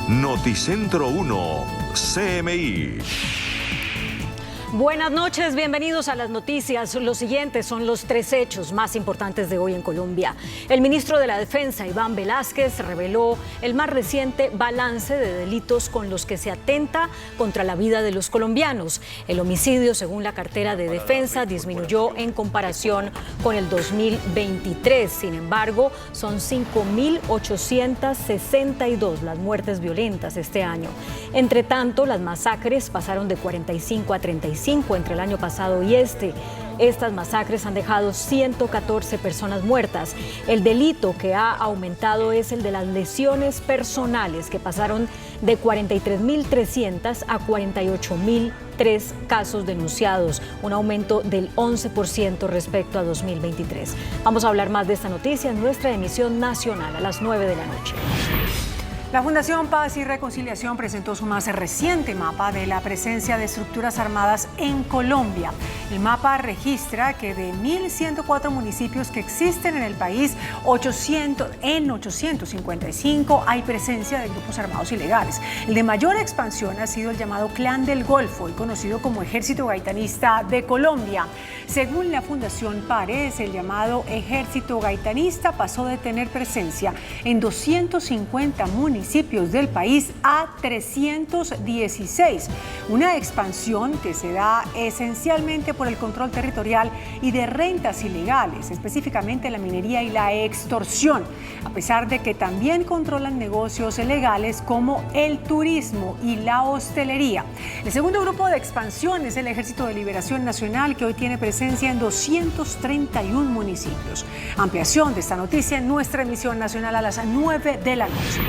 Noticentro 1, CMI. Buenas noches, bienvenidos a las noticias. Los siguientes son los tres hechos más importantes de hoy en Colombia. El ministro de la Defensa, Iván Velásquez, reveló el más reciente balance de delitos con los que se atenta contra la vida de los colombianos. El homicidio, según la cartera de Defensa, disminuyó en comparación con el 2023. Sin embargo, son 5.862 las muertes violentas este año. Entre tanto, las masacres pasaron de 45 a 35 entre el año pasado y este. Estas masacres han dejado 114 personas muertas. El delito que ha aumentado es el de las lesiones personales, que pasaron de 43.300 a 48.003 casos denunciados, un aumento del 11% respecto a 2023. Vamos a hablar más de esta noticia en nuestra emisión nacional a las 9 de la noche. La Fundación Paz y Reconciliación presentó su más reciente mapa de la presencia de estructuras armadas en Colombia. El mapa registra que de 1.104 municipios que existen en el país, 855 hay presencia de grupos armados ilegales. El de mayor expansión ha sido el llamado Clan del Golfo, hoy conocido como Ejército Gaitanista de Colombia. Según la Fundación Pares, el llamado Ejército Gaitanista pasó de tener presencia en 250 municipios del país a 316, una expansión que se da esencialmente por el control territorial y de rentas ilegales, específicamente la minería y la extorsión, a pesar de que también controlan negocios legales como el turismo y la hostelería. El segundo grupo de expansión es el Ejército de Liberación Nacional, que hoy tiene presencia en 231 municipios. Ampliación de esta noticia en nuestra emisión nacional a las 9 de la noche.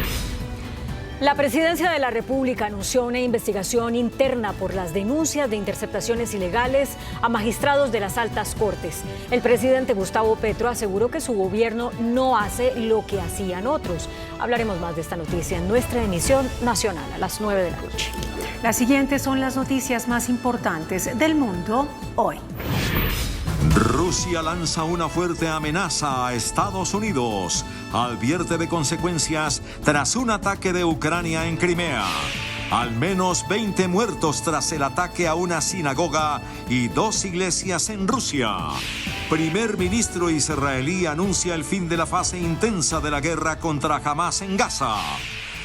La Presidencia de la República anunció una investigación interna por las denuncias de interceptaciones ilegales a magistrados de las altas cortes. El presidente Gustavo Petro aseguró que su gobierno no hace lo que hacían otros. Hablaremos más de esta noticia en nuestra emisión nacional a las 9 de la noche. Las siguientes son las noticias más importantes del mundo hoy. Rusia lanza una fuerte amenaza a Estados Unidos. Advierte de consecuencias tras un ataque de Ucrania en Crimea. Al menos 20 muertos tras el ataque a una sinagoga y 2 iglesias en Rusia. Primer ministro israelí anuncia el fin de la fase intensa de la guerra contra Hamas en Gaza.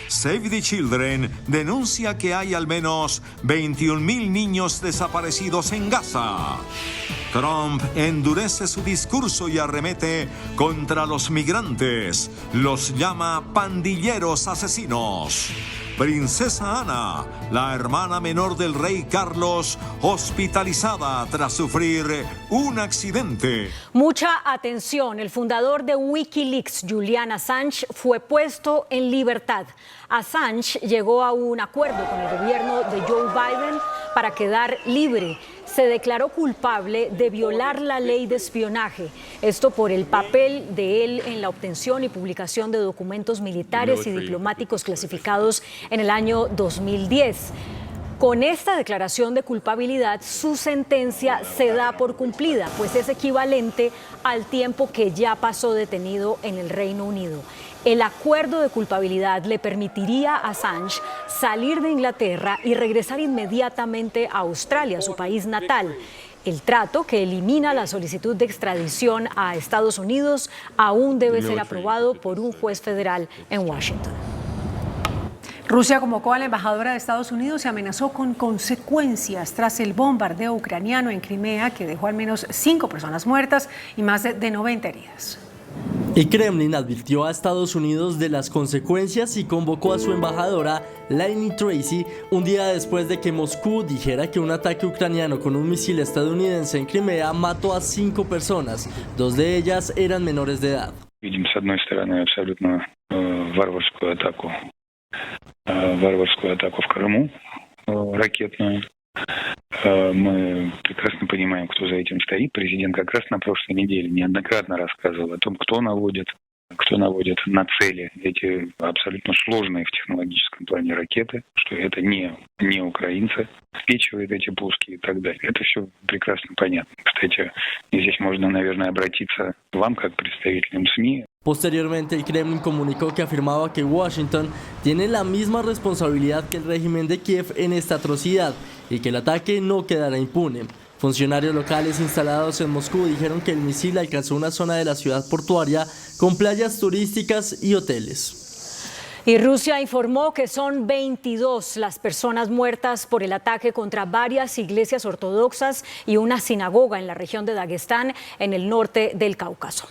Save the Children denuncia que hay al menos 21.000 niños desaparecidos en Gaza. Trump endurece su discurso y arremete contra los migrantes. Los llama pandilleros asesinos. Princesa Ana, la hermana menor del rey Carlos, hospitalizada tras sufrir un accidente. Mucha atención, el fundador de Wikileaks, Julian Assange, fue puesto en libertad. Assange llegó a un acuerdo con el gobierno de Joe Biden para quedar libre. Se declaró culpable de violar la ley de espionaje, esto por el papel de él en la obtención y publicación de documentos militares y diplomáticos clasificados en el año 2010. Con esta declaración de culpabilidad, su sentencia se da por cumplida, pues es equivalente al tiempo que ya pasó detenido en el Reino Unido. El acuerdo de culpabilidad le permitiría a Assange salir de Inglaterra y regresar inmediatamente a Australia, su país natal. El trato, que elimina la solicitud de extradición a Estados Unidos, aún debe ser aprobado por un juez federal en Washington. Rusia convocó a la embajadora de Estados Unidos y amenazó con consecuencias tras el bombardeo ucraniano en Crimea, que dejó al menos 5 personas muertas y más de 90 heridas. El Kremlin advirtió a Estados Unidos de las consecuencias y convocó a su embajadora, Lainey Tracy, un día después de que Moscú dijera que un ataque ucraniano con un misil estadounidense en Crimea mató a 5 personas. 2 de ellas eran menores de edad. Видим, с одной стороны, абсолютно варварскую атаку в Крыму, ракетную. Мы прекрасно понимаем, кто за этим стоит. Президент как раз на прошлой неделе неоднократно рассказывал о том, кто наводит кто наводит на цели эти абсолютно сложные в технологическом плане ракеты, что это не украинцы обеспечивают эти пуски и так далее. Это все прекрасно понятно. Кстати, здесь можно, наверное, обратиться к вам, как представителям СМИ. Posteriormente, el Kremlin comunicó que afirmaba que Washington tiene la misma responsabilidad que el régimen de Kiev en esta atrocidad y que el ataque no quedará impune. Funcionarios locales instalados en Moscú dijeron que el misil alcanzó una zona de la ciudad portuaria con playas turísticas y hoteles. Y Rusia informó que son 22 las personas muertas por el ataque contra varias iglesias ortodoxas y una sinagoga en la región de Dagestán, en el norte del Cáucaso.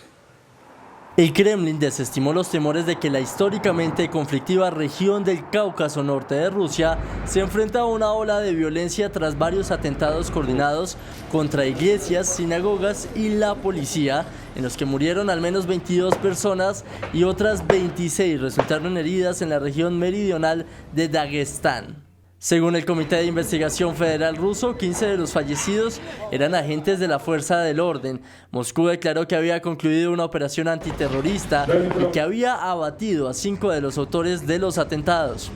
El Kremlin desestimó los temores de que la históricamente conflictiva región del Cáucaso norte de Rusia se enfrenta a una ola de violencia tras varios atentados coordinados contra iglesias, sinagogas y la policía, en los que murieron al menos 22 personas y otras 26 resultaron heridas en la región meridional de Dagestán. Según el Comité de Investigación Federal ruso, 15 de los fallecidos eran agentes de la Fuerza del Orden. Moscú declaró que había concluido una operación antiterrorista y que había abatido a 5 de los autores de los atentados.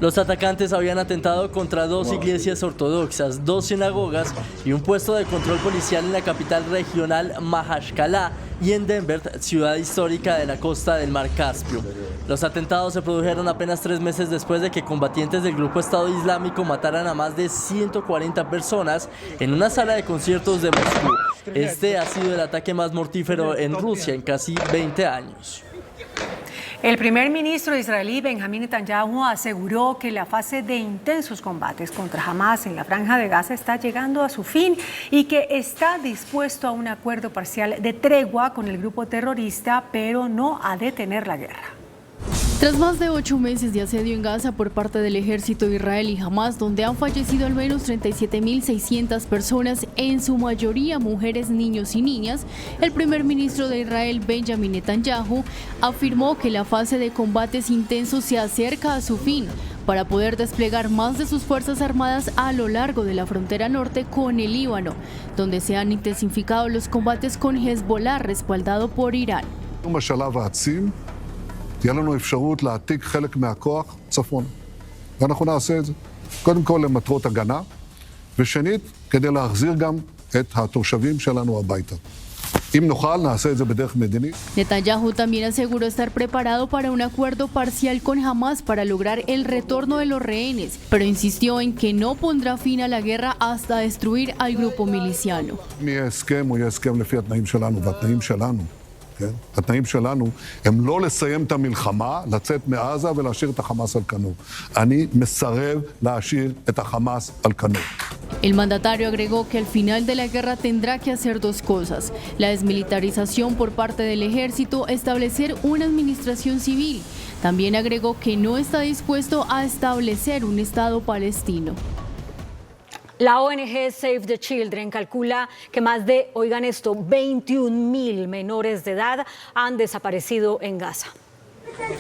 Los atacantes habían atentado contra 2 iglesias ortodoxas, 2 sinagogas y un puesto de control policial en la capital regional Mahachkala y en Denver, ciudad histórica de la costa del Mar Caspio. Los atentados se produjeron apenas 3 meses después de que combatientes del grupo Estado Islámico mataran a más de 140 personas en una sala de conciertos de Moscú. Este ha sido el ataque más mortífero en Rusia en casi 20 años. El primer ministro israelí Benjamín Netanyahu aseguró que la fase de intensos combates contra Hamas en la Franja de Gaza está llegando a su fin y que está dispuesto a un acuerdo parcial de tregua con el grupo terrorista, pero no a detener la guerra. Tras más de 8 meses de asedio en Gaza por parte del ejército israelí y Hamas, donde han fallecido al menos 37.600 personas, en su mayoría mujeres, niños y niñas, el primer ministro de Israel, Benjamín Netanyahu, afirmó que la fase de combates intensos se acerca a su fin para poder desplegar más de sus fuerzas armadas a lo largo de la frontera norte con el Líbano, donde se han intensificado los combates con Hezbollah, respaldado por Irán. תהיה לנו אפשרות להעתיק חלק מהכוח צפון. ואנחנו נעשה את זה. קודם כל למטרות הגנה, ושנית, כדי להחזיר גם את התושבים שלנו הביתה. אם נוכל, נעשה את זה בדרך מדינית. Netanyahu también aseguró estar preparado para un acuerdo parcial con Hamas para lograr el retorno de los rehenes, pero insistió en que no pondrá fin a la guerra hasta destruir al grupo miliciano. אם יהיה הסכם, הוא יהיה הסכם לפי התנאים שלנו, והתנאים שלנו. כן? התנאים שלנו הם לא לסיים את המלחמה, לצאת מעזה ולהשאיר את החמאס על כנו. אני מסרב להשאיר את החמאס על כנו. El mandatario agregó que al final de la guerra tendrá que hacer 2 cosas: la desmilitarización por parte del ejército, establecer una administración civil. También agregó que no está dispuesto a establecer un Estado palestino. La ONG Save the Children calcula que más de, oigan esto, 21.000 menores de edad han desaparecido en Gaza.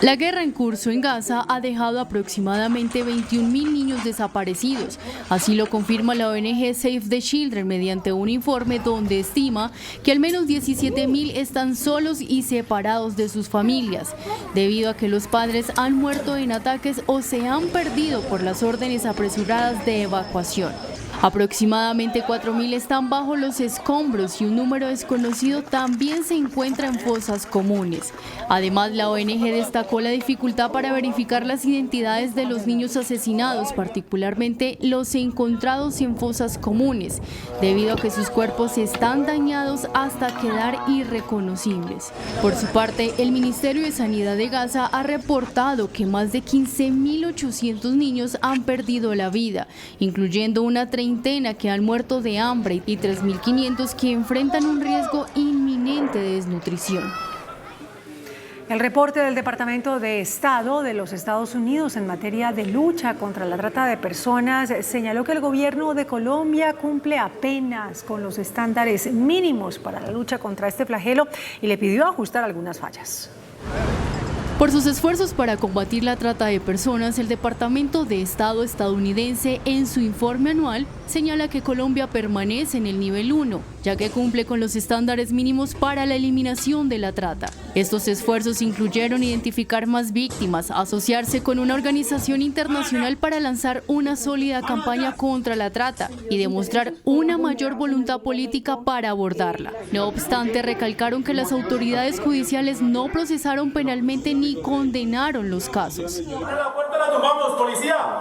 La guerra en curso en Gaza ha dejado aproximadamente 21.000 niños desaparecidos. Así lo confirma la ONG Save the Children mediante un informe donde estima que al menos 17.000 están solos y separados de sus familias, debido a que los padres han muerto en ataques o se han perdido por las órdenes apresuradas de evacuación. Aproximadamente 4.000 están bajo los escombros y un número desconocido también se encuentra en fosas comunes. Además, la ONG destacó la dificultad para verificar las identidades de los niños asesinados, particularmente los encontrados en fosas comunes, debido a que sus cuerpos están dañados hasta quedar irreconocibles. Por su parte, el Ministerio de Sanidad de Gaza ha reportado que más de 15.800 niños han perdido la vida, incluyendo una treintena que han muerto de hambre y 3.500 que enfrentan un riesgo inminente de desnutrición. El reporte del Departamento de Estado de los Estados Unidos en materia de lucha contra la trata de personas señaló que el gobierno de Colombia cumple apenas con los estándares mínimos para la lucha contra este flagelo y le pidió ajustar algunas fallas. Por sus esfuerzos para combatir la trata de personas, el Departamento de Estado estadounidense en su informe anual señala que Colombia permanece en el nivel 1, ya que cumple con los estándares mínimos para la eliminación de la trata. Estos esfuerzos incluyeron identificar más víctimas, asociarse con una organización internacional para lanzar una sólida campaña contra la trata y demostrar una mayor voluntad política para abordarla. No obstante, recalcaron que las autoridades judiciales no procesaron penalmente ni condenaron los casos.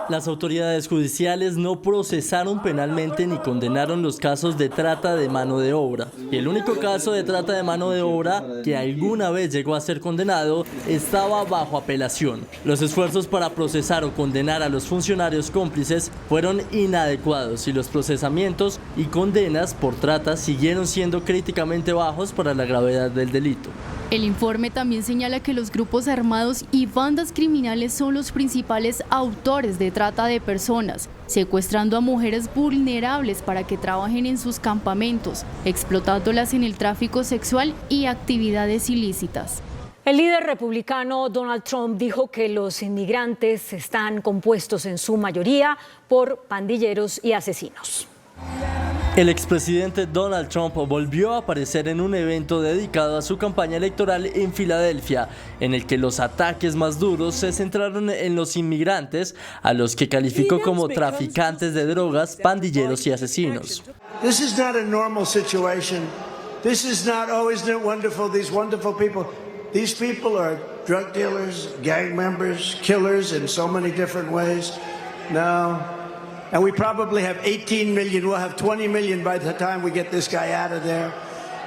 Las autoridades judiciales no procesaron penalmente ni condenaron los casos de trata de mano de obra. Y el único caso de trata de mano de obra que alguna vez llegó a ser condenado estaba bajo apelación. Los esfuerzos para procesar o condenar a los funcionarios cómplices fueron inadecuados y los procesamientos y condenas por trata siguieron siendo críticamente bajos para la gravedad del delito. El informe también señala que los grupos armados y bandas criminales son los principales autores de trata de personas, secuestrando a mujeres vulnerables para que trabajen en sus campamentos, explotándolas en el tráfico sexual y actividades ilícitas. El líder republicano Donald Trump dijo que los inmigrantes están compuestos en su mayoría por pandilleros y asesinos. El expresidente Donald Trump volvió a aparecer en un evento dedicado a su campaña electoral en Filadelfia, en el que los ataques más duros se centraron en los inmigrantes, a los que calificó como traficantes de drogas, pandilleros y asesinos. This is not a normal situation. This is not, oh, isn't it wonderful, these wonderful people. These people are drug dealers, gang members, killers in so many different ways. No. And we probably have 18 million, we'll have 20 million by the time we get this guy out of there.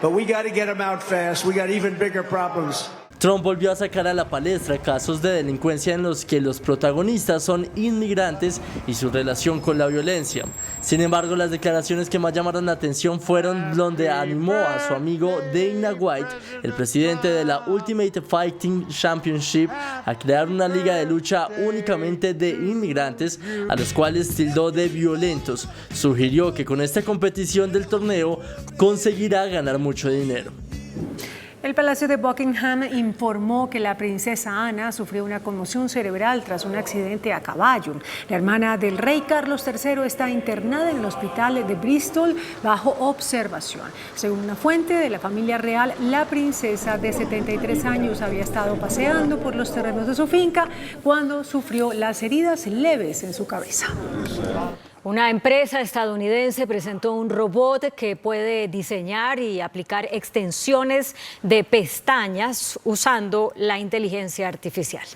But we got to get him out fast. We got even bigger problems. Trump volvió a sacar a la palestra casos de delincuencia en los que los protagonistas son inmigrantes y su relación con la violencia. Sin embargo, las declaraciones que más llamaron la atención fueron donde animó a su amigo Dana White, el presidente de la Ultimate Fighting Championship, a crear una liga de lucha únicamente de inmigrantes, a los cuales tildó de violentos. Sugirió que con esta competición del torneo conseguirá ganar mucho dinero. El Palacio de Buckingham informó que la princesa Ana sufrió una conmoción cerebral tras un accidente a caballo. La hermana del rey Carlos III está internada en el hospital de Bristol bajo observación. Según una fuente de la familia real, la princesa de 73 años había estado paseando por los terrenos de su finca cuando sufrió las heridas leves en su cabeza. Una empresa estadounidense presentó un robot que puede diseñar y aplicar extensiones de pestañas usando la inteligencia artificial.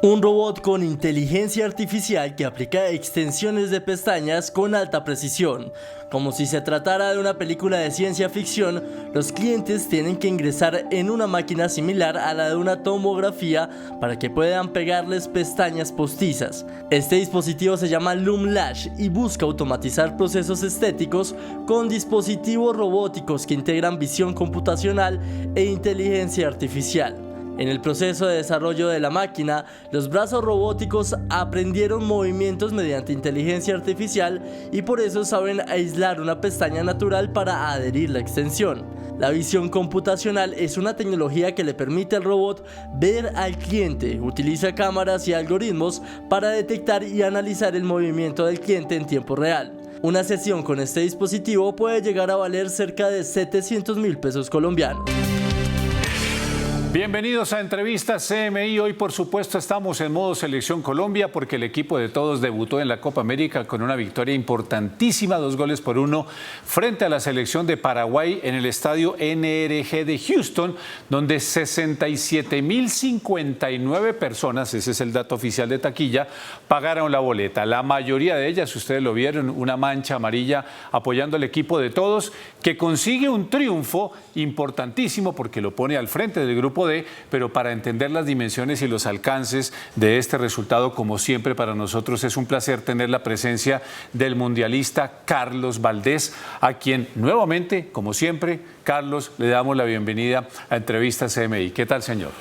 Un robot con inteligencia artificial que aplica extensiones de pestañas con alta precisión. Como si se tratara de una película de ciencia ficción, los clientes tienen que ingresar en una máquina similar a la de una tomografía para que puedan pegarles pestañas postizas. Este dispositivo se llama LumLash y busca automatizar procesos estéticos con dispositivos robóticos que integran visión computacional e inteligencia artificial. En el proceso de desarrollo de la máquina, los brazos robóticos aprendieron movimientos mediante inteligencia artificial y por eso saben aislar una pestaña natural para adherir la extensión. La visión computacional es una tecnología que le permite al robot ver al cliente, utiliza cámaras y algoritmos para detectar y analizar el movimiento del cliente en tiempo real. Una sesión con este dispositivo puede llegar a valer cerca de 700.000 pesos colombianos. Bienvenidos a Entrevistas CMI. Hoy, por supuesto, estamos en modo Selección Colombia porque el equipo de todos debutó en la Copa América con una victoria importantísima, 2-1 frente a la selección de Paraguay en el estadio NRG de Houston, donde 67.059 personas, ese es el dato oficial de taquilla, pagaron la boleta. La mayoría de ellas, ustedes lo vieron, una mancha amarilla apoyando al equipo de todos, que consigue un triunfo importantísimo porque lo pone al frente del grupo D, pero para entender las dimensiones y los alcances de este resultado, como siempre para nosotros es un placer tener la presencia del mundialista Carlos Valdés, a quien nuevamente, como siempre, Carlos, le damos la bienvenida a Entrevistas CMI. ¿Qué tal, señor?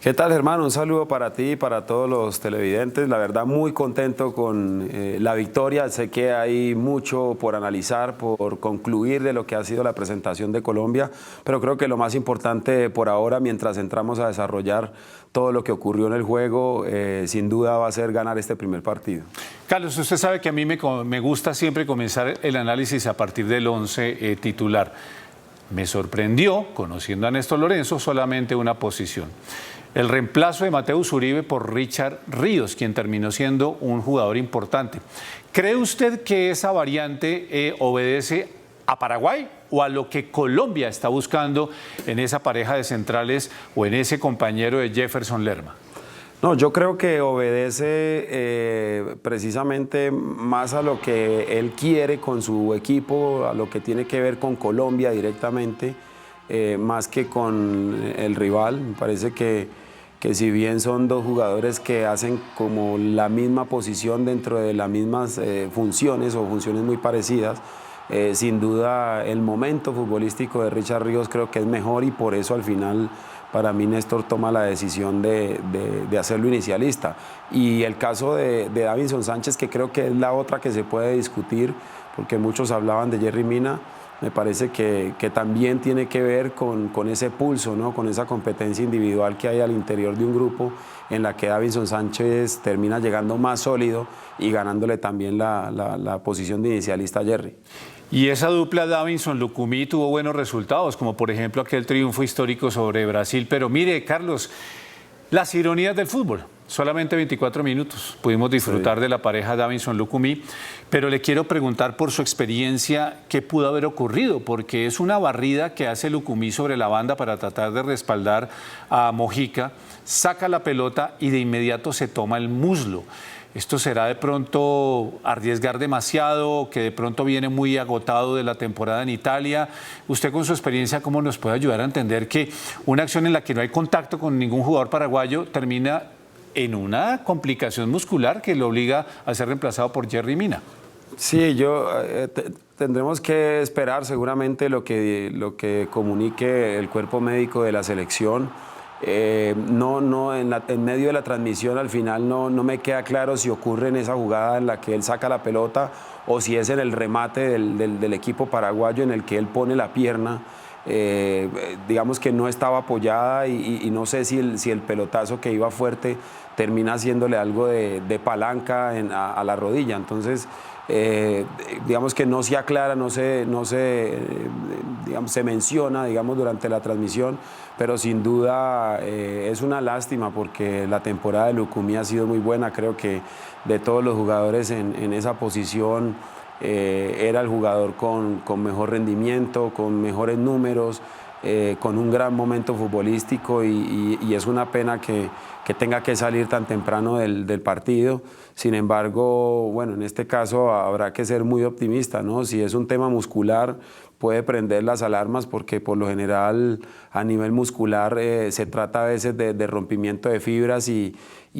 ¿Qué tal, hermano? Un saludo para ti y para todos los televidentes. La verdad, muy contento con la victoria. Sé que hay mucho por analizar, por concluir de lo que ha sido la presentación de Colombia, pero creo que lo más importante por ahora, mientras entramos a desarrollar todo lo que ocurrió en el juego, sin duda va a ser ganar este primer partido. Carlos, usted sabe que a mí me gusta siempre comenzar el análisis a partir del 11 titular. Me sorprendió, conociendo a Néstor Lorenzo, solamente una posición. El reemplazo de Mateus Uribe por Richard Ríos, quien terminó siendo un jugador importante. ¿Cree usted que esa variante obedece a Paraguay o a lo que Colombia está buscando en esa pareja de centrales o en ese compañero de Jefferson Lerma? No, yo creo que obedece precisamente más a lo que él quiere con su equipo, a lo que tiene que ver con Colombia directamente, más que con el rival. Me parece que si bien son dos jugadores que hacen como la misma posición dentro de las mismas funciones o funciones muy parecidas, sin duda el momento futbolístico de Richard Ríos creo que es mejor y por eso al final para mí Néstor toma la decisión de hacerlo inicialista. Y el caso de Davinson Sánchez, que creo que es la otra que se puede discutir, porque muchos hablaban de Yerry Mina, me parece que también tiene que ver con ese pulso, ¿no? Con esa competencia individual que hay al interior de un grupo en la que Davinson Sánchez termina llegando más sólido y ganándole también la posición de inicialista a Yerry. Y esa dupla Davinson-Lucumí tuvo buenos resultados, como por ejemplo aquel triunfo histórico sobre Brasil. Pero mire, Carlos, las ironías del fútbol. Solamente 24 minutos pudimos disfrutar de la pareja Davinson-Lucumí, pero le quiero preguntar por su experiencia qué pudo haber ocurrido, porque es una barrida que hace Lucumí sobre la banda para tratar de respaldar a Mojica, saca la pelota y de inmediato se toma el muslo. ¿Esto será de pronto arriesgar demasiado, que de pronto viene muy agotado de la temporada en Italia? Usted con su experiencia, ¿cómo nos puede ayudar a entender que una acción en la que no hay contacto con ningún jugador paraguayo termina en una complicación muscular que lo obliga a ser reemplazado por Yerry Mina? Sí, tendremos que esperar seguramente lo que comunique el cuerpo médico de la selección. En medio de la transmisión al final no me queda claro si ocurre en esa jugada en la que él saca la pelota o si es en el remate del equipo paraguayo en el que él pone la pierna. Digamos que no estaba apoyada y no sé si el pelotazo que iba fuerte termina haciéndole algo de palanca a la rodilla. Entonces, digamos que no se aclara, digamos, se menciona, digamos, durante la transmisión, pero sin duda es una lástima porque la temporada de Lucumí ha sido muy buena. Creo que de todos los jugadores en esa posición era el jugador con mejor rendimiento, con mejores números, con un gran momento futbolístico y es una pena que tenga que salir tan temprano del partido. Sin embargo, bueno, en este caso habrá que ser muy optimista, ¿no? Si es un tema muscular, puede prender las alarmas porque por lo general a nivel muscular se trata a veces de rompimiento de fibras y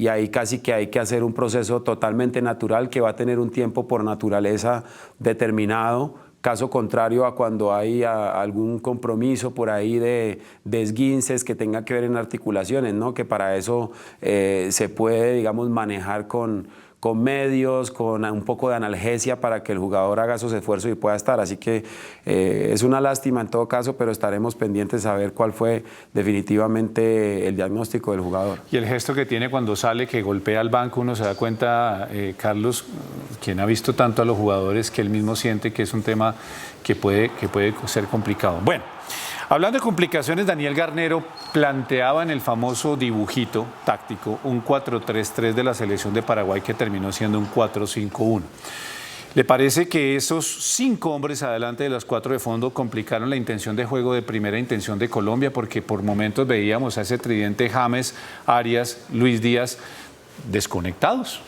ahí casi que hay que hacer un proceso totalmente natural que va a tener un tiempo por naturaleza determinado. Caso contrario a cuando hay algún compromiso por ahí de esguinces que tenga que ver en articulaciones, ¿no? Que para eso se puede, digamos, manejar con medios, con un poco de analgesia para que el jugador haga esos esfuerzos y pueda estar. Así que es una lástima en todo caso, pero estaremos pendientes a ver cuál fue definitivamente el diagnóstico del jugador. Y el gesto que tiene cuando sale, que golpea al banco, uno se da cuenta, Carlos, quien ha visto tanto a los jugadores, que él mismo siente que es un tema que puede ser complicado. Bueno, hablando de complicaciones, Daniel Garnero planteaba en el famoso dibujito táctico un 4-3-3 de la selección de Paraguay que terminó siendo un 4-5-1. ¿Le parece que esos 5 hombres adelante de las 4 de fondo complicaron la intención de juego de primera intención de Colombia? Porque por momentos veíamos a ese tridente James, Arias, Luis Díaz desconectados.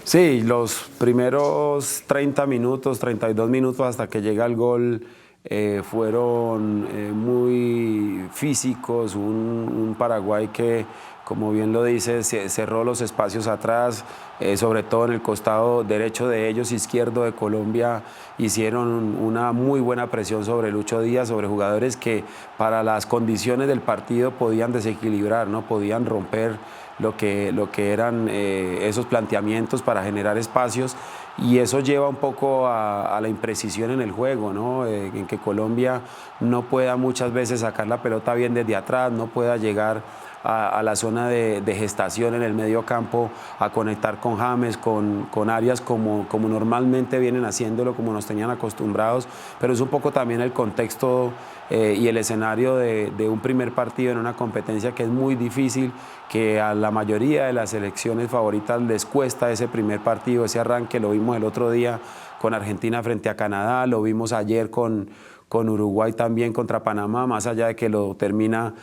Sí, los primeros 30 minutos, 32 minutos hasta que llega el gol fueron muy físicos, un Paraguay que como bien lo dice, cerró los espacios atrás, sobre todo en el costado derecho de ellos, izquierdo de Colombia, hicieron una muy buena presión sobre Lucho Díaz, sobre jugadores que para las condiciones del partido podían desequilibrar, ¿no? Podían romper lo que eran esos planteamientos para generar espacios, y eso lleva un poco a la imprecisión en el juego, ¿no? En que Colombia no pueda muchas veces sacar la pelota bien desde atrás, no pueda llegar a la zona de gestación en el medio campo, a conectar con James, con Arias como normalmente vienen haciéndolo, como nos tenían acostumbrados, pero es un poco también el contexto y el escenario de un primer partido en una competencia que es muy difícil, que a la mayoría de las selecciones favoritas les cuesta ese primer partido, ese arranque. Lo vimos el otro día con Argentina frente a Canadá, lo vimos ayer con Uruguay también contra Panamá, más allá de que lo termina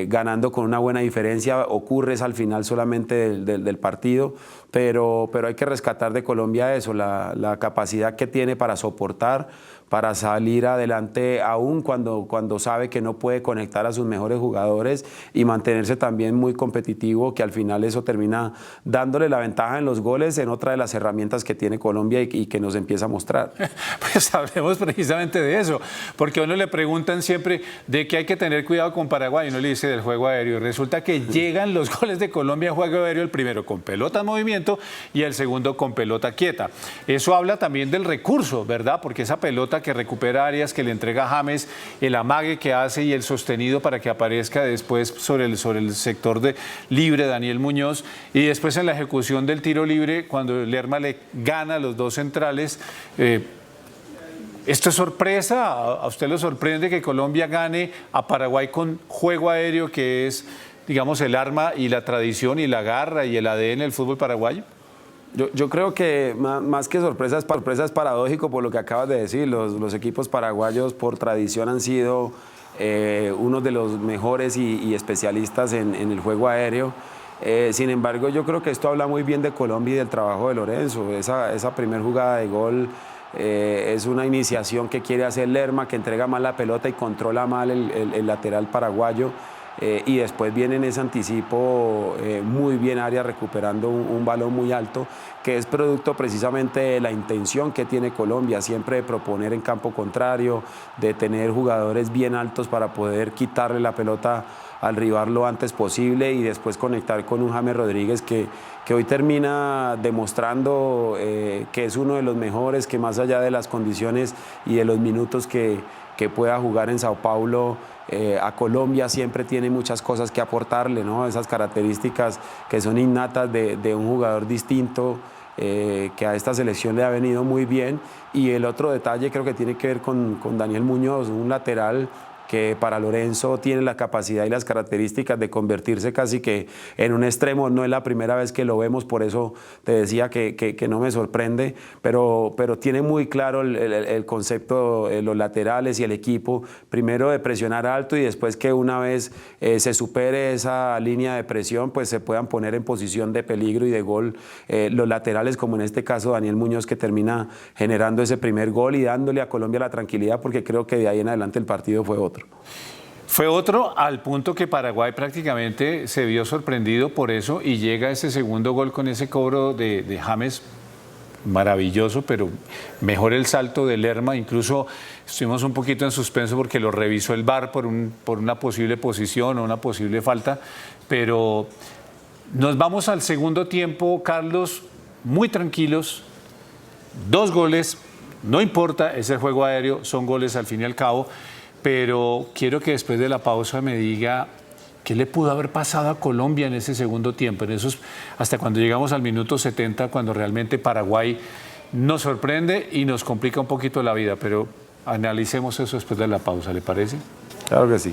ganando con una buena diferencia, ocurre al final solamente del partido, pero hay que rescatar de Colombia eso, la capacidad que tiene para soportar, para salir adelante aún cuando sabe que no puede conectar a sus mejores jugadores, y mantenerse también muy competitivo, que al final eso termina dándole la ventaja en los goles, en otra de las herramientas que tiene Colombia y que nos empieza a mostrar. Pues hablemos precisamente de eso, porque a uno le preguntan siempre de que hay que tener cuidado con Paraguay, y uno le dice del juego aéreo, y resulta que llegan los goles de Colombia en juego aéreo, el primero con pelota en movimiento y el segundo con pelota quieta. Eso habla también del recurso, ¿verdad? Porque esa pelota que recupera Arias, que le entrega James, el amague que hace y el sostenido para que aparezca después sobre el sector libre Daniel Muñoz, y después en la ejecución del tiro libre cuando Lerma le gana a los dos centrales. ¿Esto es sorpresa? ¿A usted lo sorprende que Colombia gane a Paraguay con juego aéreo, que es, digamos, el arma y la tradición y la garra y el ADN del fútbol paraguayo? Yo creo que más que sorpresa es paradójico por lo que acabas de decir. Los equipos paraguayos por tradición han sido uno de los mejores y especialistas en el juego aéreo. Sin embargo, yo creo que esto habla muy bien de Colombia y del trabajo de Lorenzo. Esa primer jugada de gol es una iniciación que quiere hacer Lerma, que entrega mal la pelota y controla mal el lateral paraguayo. Y después viene en ese anticipo muy bien Arias recuperando un balón muy alto, que es producto precisamente de la intención que tiene Colombia, siempre de proponer en campo contrario, de tener jugadores bien altos para poder quitarle la pelota al rival lo antes posible y después conectar con un James Rodríguez que hoy termina demostrando que es uno de los mejores, que más allá de las condiciones y de los minutos que pueda jugar en Sao Paulo, a Colombia siempre tiene muchas cosas que aportarle, ¿no? Esas características que son innatas de un jugador distinto, que a esta selección le ha venido muy bien. Y el otro detalle creo que tiene que ver con Daniel Muñoz, un lateral que para Lorenzo tiene la capacidad y las características de convertirse casi que en un extremo. No es la primera vez que lo vemos, por eso te decía que no me sorprende, pero tiene muy claro el concepto, los laterales y el equipo, primero de presionar alto y después que una vez se supere esa línea de presión, pues se puedan poner en posición de peligro y de gol los laterales, como en este caso Daniel Muñoz, que termina generando ese primer gol y dándole a Colombia la tranquilidad, porque creo que de ahí en adelante el partido fue otro. Fue otro al punto que Paraguay prácticamente se vio sorprendido por eso y llega ese segundo gol con ese cobro de James, maravilloso, pero mejor el salto de Lerma. Incluso estuvimos un poquito en suspenso porque lo revisó el VAR por una posible posición o una posible falta, pero nos vamos al segundo tiempo, Carlos, muy tranquilos, 2 goles, no importa, es el juego aéreo, son goles al fin y al cabo. Pero quiero que después de la pausa me diga qué le pudo haber pasado a Colombia en ese segundo tiempo, en esos, hasta cuando llegamos al minuto 70, cuando realmente Paraguay nos sorprende y nos complica un poquito la vida. Pero analicemos eso después de la pausa, ¿le parece? Claro que sí.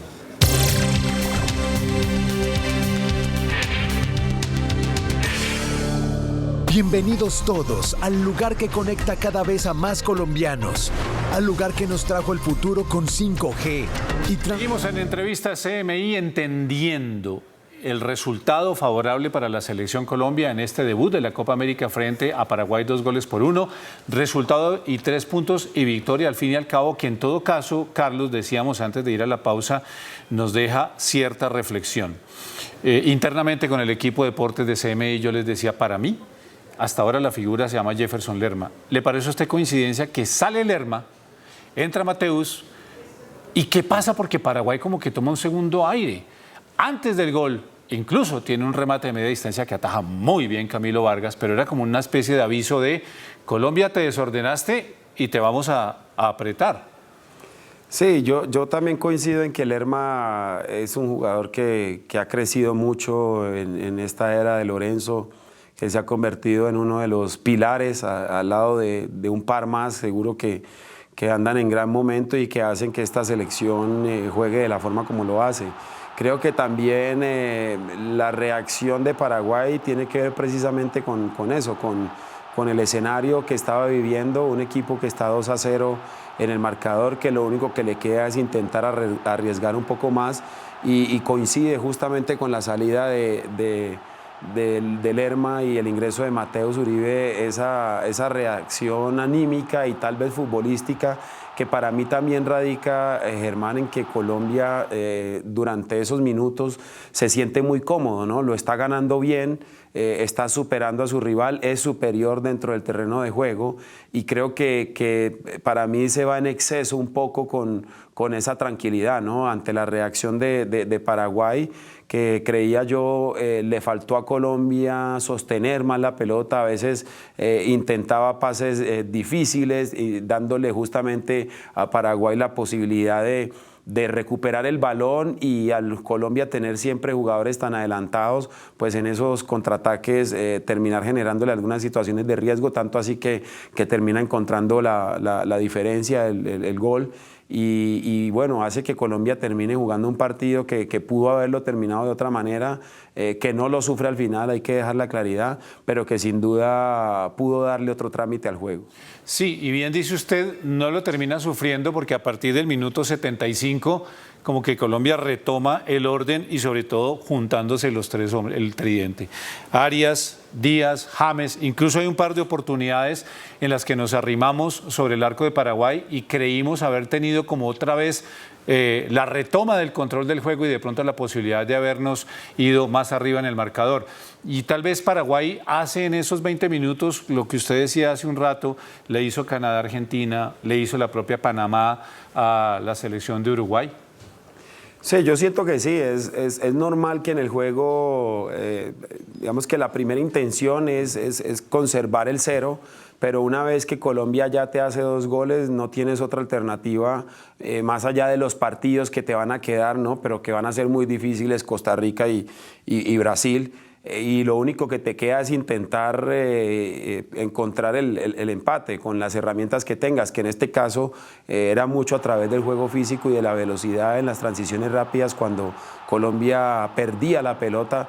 Bienvenidos todos al lugar que conecta cada vez a más colombianos, al lugar que nos trajo el futuro con 5G. Seguimos en entrevista CMI entendiendo el resultado favorable para la selección Colombia en este debut de la Copa América frente a Paraguay, 2-1, resultado y 3 puntos y victoria al fin y al cabo, que en todo caso, Carlos, decíamos antes de ir a la pausa, nos deja cierta reflexión. Internamente con el equipo de deportes de CMI yo les decía, para mí, hasta ahora la figura se llama Jefferson Lerma. ¿Le parece a usted coincidencia que sale Lerma, entra Mateus y qué pasa? Porque Paraguay como que toma un segundo aire. Antes del gol, incluso tiene un remate de media distancia que ataja muy bien Camilo Vargas, pero era como una especie de aviso de Colombia, te desordenaste y te vamos a apretar. Sí, yo también coincido en que Lerma es un jugador que ha crecido mucho en esta era de Lorenzo, que se ha convertido en uno de los pilares al lado de un par más, seguro que andan en gran momento y que hacen que esta selección juegue de la forma como lo hace. Creo que también la reacción de Paraguay tiene que ver precisamente con eso, con el escenario que estaba viviendo, un equipo que está 2-0 en el marcador, que lo único que le queda es intentar arriesgar un poco más y coincide justamente con la salida de Lerma y el ingreso de Mateus Uribe, esa reacción anímica y tal vez futbolística que para mí también radica, Germán, en que Colombia durante esos minutos se siente muy cómodo, ¿no? Lo está ganando bien, está superando a su rival, es superior dentro del terreno de juego y creo que para mí se va en exceso un poco con esa tranquilidad, ¿no? Ante la reacción de Paraguay, que creía yo le faltó a Colombia sostener más la pelota, a veces intentaba pases difíciles y dándole justamente a Paraguay la posibilidad de recuperar el balón y al Colombia tener siempre jugadores tan adelantados, pues en esos contraataques terminar generándole algunas situaciones de riesgo, tanto así que termina encontrando la diferencia, el gol. Y bueno, hace que Colombia termine jugando un partido que pudo haberlo terminado de otra manera, que no lo sufre al final, hay que dejar la claridad, pero que sin duda pudo darle otro trámite al juego. Sí, y bien dice usted, no lo termina sufriendo porque a partir del minuto 75 como que Colombia retoma el orden y sobre todo juntándose los tres hombres, el tridente. Arias, Díaz, James, incluso hay un par de oportunidades en las que nos arrimamos sobre el arco de Paraguay y creímos haber tenido como otra vez la retoma del control del juego y de pronto la posibilidad de habernos ido más arriba en el marcador. Y tal vez Paraguay hace en esos 20 minutos lo que usted decía hace un rato, le hizo Canadá a Argentina, le hizo la propia Panamá a la selección de Uruguay. Sí, yo siento que sí, es normal que en el juego, digamos que la primera intención es conservar el 0, pero una vez que Colombia ya te hace 2 goles, no tienes otra alternativa, más allá de los partidos que te van a quedar, ¿no? Pero que van a ser muy difíciles, Costa Rica y Brasil. Y lo único que te queda es intentar encontrar el empate con las herramientas que tengas, que en este caso era mucho a través del juego físico y de la velocidad en las transiciones rápidas cuando Colombia perdía la pelota,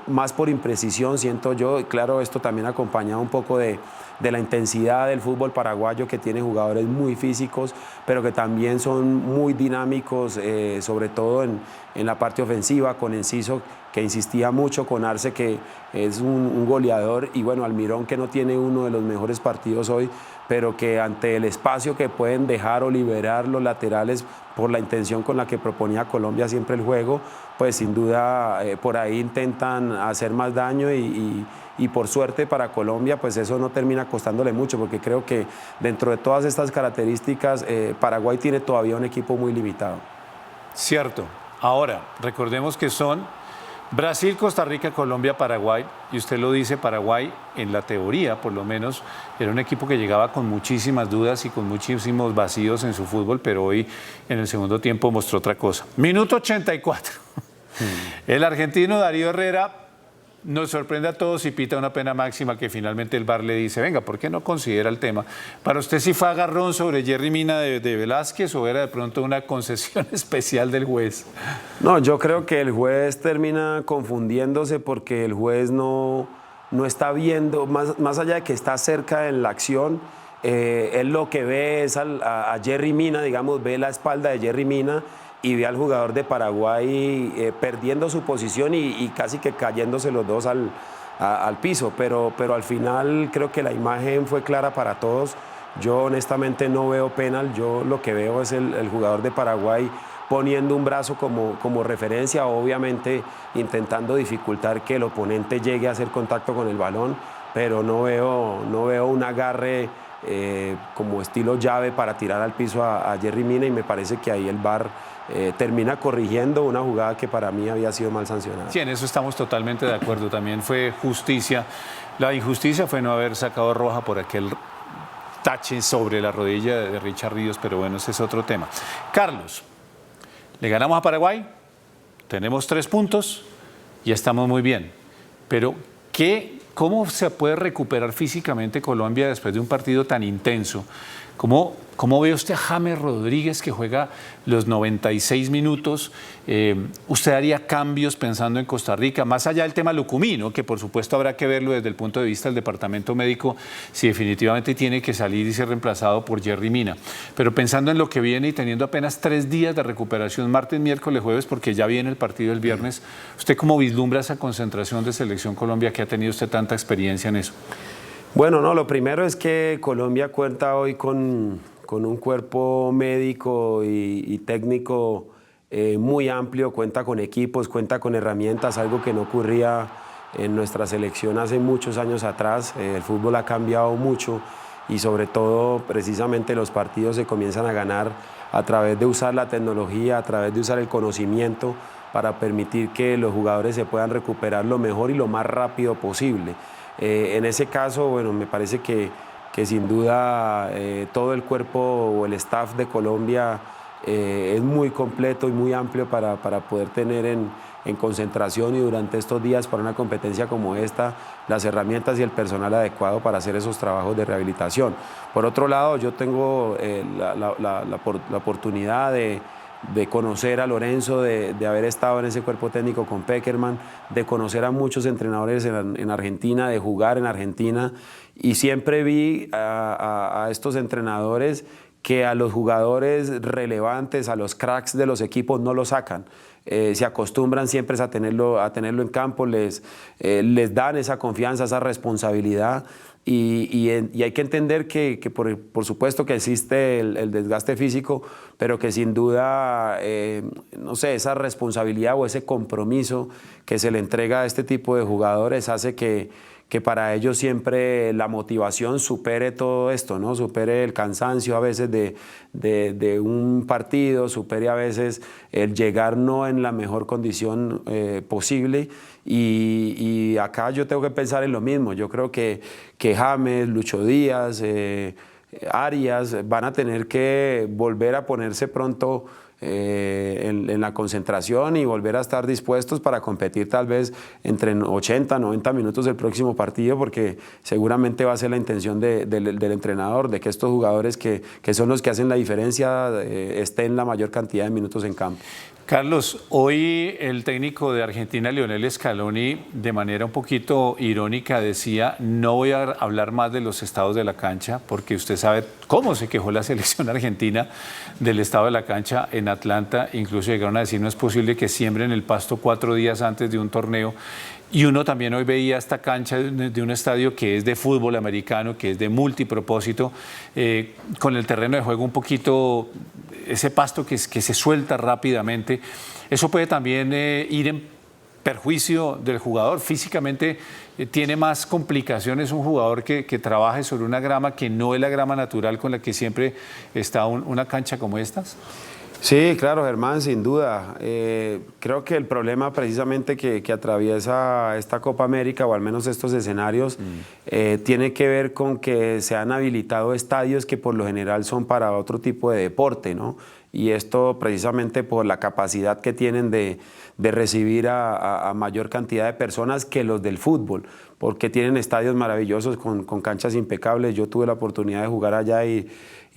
más por imprecisión, siento yo. Y claro, esto también acompañado un poco de la intensidad del fútbol paraguayo, que tiene jugadores muy físicos, pero que también son muy dinámicos, sobre todo en la parte ofensiva, con Enciso, que insistía mucho, con Arce, que es un goleador, y bueno, Almirón, que no tiene uno de los mejores partidos hoy, pero que ante el espacio que pueden dejar o liberar los laterales por la intención con la que proponía Colombia siempre el juego, pues sin duda por ahí intentan hacer más daño y por suerte para Colombia pues eso no termina costándole mucho, porque creo que dentro de todas estas características Paraguay tiene todavía un equipo muy limitado. Cierto. Ahora, recordemos que son Brasil, Costa Rica, Colombia, Paraguay, y usted lo dice, Paraguay en la teoría por lo menos era un equipo que llegaba con muchísimas dudas y con muchísimos vacíos en su fútbol, pero hoy en el segundo tiempo mostró otra cosa. Minuto 84. El argentino Darío Herrera nos sorprende a todos y pita una pena máxima que finalmente el VAR le dice, venga, ¿por qué no considera el tema? ¿Para usted sí fue agarrón sobre Jerry Mina de Velázquez o era de pronto una concesión especial del juez? No, yo creo que el juez termina confundiéndose porque el juez no está viendo, más allá de que está cerca en la acción, él lo que ve es a Jerry Mina, digamos, ve la espalda de Jerry Mina y vi al jugador de Paraguay perdiendo su posición y casi que cayéndose los dos al piso, pero al final creo que la imagen fue clara para todos. Yo honestamente no veo penal, yo lo que veo es el jugador de Paraguay poniendo un brazo como referencia, obviamente intentando dificultar que el oponente llegue a hacer contacto con el balón, pero no veo un agarre como estilo llave para tirar al piso a Yerry Mina, y me parece que ahí el VAR termina corrigiendo una jugada que para mí había sido mal sancionada. Sí, en eso estamos totalmente de acuerdo. También fue justicia. La injusticia fue no haber sacado roja por aquel tache sobre la rodilla de Richard Ríos, pero bueno, ese es otro tema. Carlos, le ganamos a Paraguay, tenemos 3 puntos y estamos muy bien, pero ¿cómo se puede recuperar físicamente Colombia después de un partido tan intenso? ¿Cómo ve usted a James Rodríguez, que juega los 96 minutos? ¿Usted haría cambios pensando en Costa Rica? Más allá del tema lucumino, que por supuesto habrá que verlo desde el punto de vista del departamento médico, si definitivamente tiene que salir y ser reemplazado por Yerry Mina. Pero pensando en lo que viene y teniendo apenas 3 días de recuperación, martes, miércoles, jueves, porque ya viene el partido el viernes, ¿usted cómo vislumbra esa concentración de Selección Colombia, que ha tenido usted tanta experiencia en eso? Bueno, no, lo primero es que Colombia cuenta hoy con un cuerpo médico y técnico muy amplio, cuenta con equipos, cuenta con herramientas, algo que no ocurría en nuestra selección hace muchos años atrás. El fútbol ha cambiado mucho y sobre todo precisamente los partidos se comienzan a ganar a través de usar la tecnología, a través de usar el conocimiento para permitir que los jugadores se puedan recuperar lo mejor y lo más rápido posible. En ese caso, bueno, me parece que sin duda todo el cuerpo o el staff de Colombia es muy completo y muy amplio para poder tener en concentración y durante estos días para una competencia como esta las herramientas y el personal adecuado para hacer esos trabajos de rehabilitación. Por otro lado, yo tengo la oportunidad de conocer a Lorenzo, de haber estado en ese cuerpo técnico con Pekerman, de conocer a muchos entrenadores en Argentina, de jugar en Argentina, y siempre vi a estos entrenadores que a los jugadores relevantes, a los cracks de los equipos no lo sacan. Se acostumbran siempre a tenerlo en campo, les dan esa confianza, esa responsabilidad. Y hay que entender que por supuesto que existe el desgaste físico, pero que sin duda, no sé, esa responsabilidad o ese compromiso que se le entrega a este tipo de jugadores hace que para ellos siempre la motivación supere todo esto, ¿no? Supere el cansancio a veces de un partido, supere a veces el llegar no en la mejor condición posible. Y acá yo tengo que pensar en lo mismo. Yo creo que James, Lucho Díaz, Arias van a tener que volver a ponerse pronto en la concentración y volver a estar dispuestos para competir tal vez entre 80, 90 minutos del próximo partido, porque seguramente va a ser la intención del entrenador, de que estos jugadores que son los que hacen la diferencia estén la mayor cantidad de minutos en campo. Carlos, hoy el técnico de Argentina, Lionel Scaloni, de manera un poquito irónica decía: no voy a hablar más de los estados de la cancha, porque usted sabe cómo se quejó la selección argentina del estado de la cancha en Atlanta. Incluso llegaron a decir: no es posible que siembren el pasto 4 días antes de un torneo. Y uno también hoy veía esta cancha de un estadio que es de fútbol americano, que es de multipropósito, con el terreno de juego un poquito, ese pasto que se suelta rápidamente. Eso puede también ir en perjuicio del jugador. Físicamente tiene más complicaciones un jugador que trabaje sobre una grama que no es la grama natural con la que siempre está una cancha como estas. Sí, claro, Germán, sin duda. Creo que el problema precisamente que atraviesa esta Copa América, o al menos estos escenarios, tiene que ver con que se han habilitado estadios que por lo general son para otro tipo de deporte, ¿no? Y esto precisamente por la capacidad que tienen de recibir a mayor cantidad de personas que los del fútbol, porque tienen estadios maravillosos con canchas impecables. Yo tuve la oportunidad de jugar allá y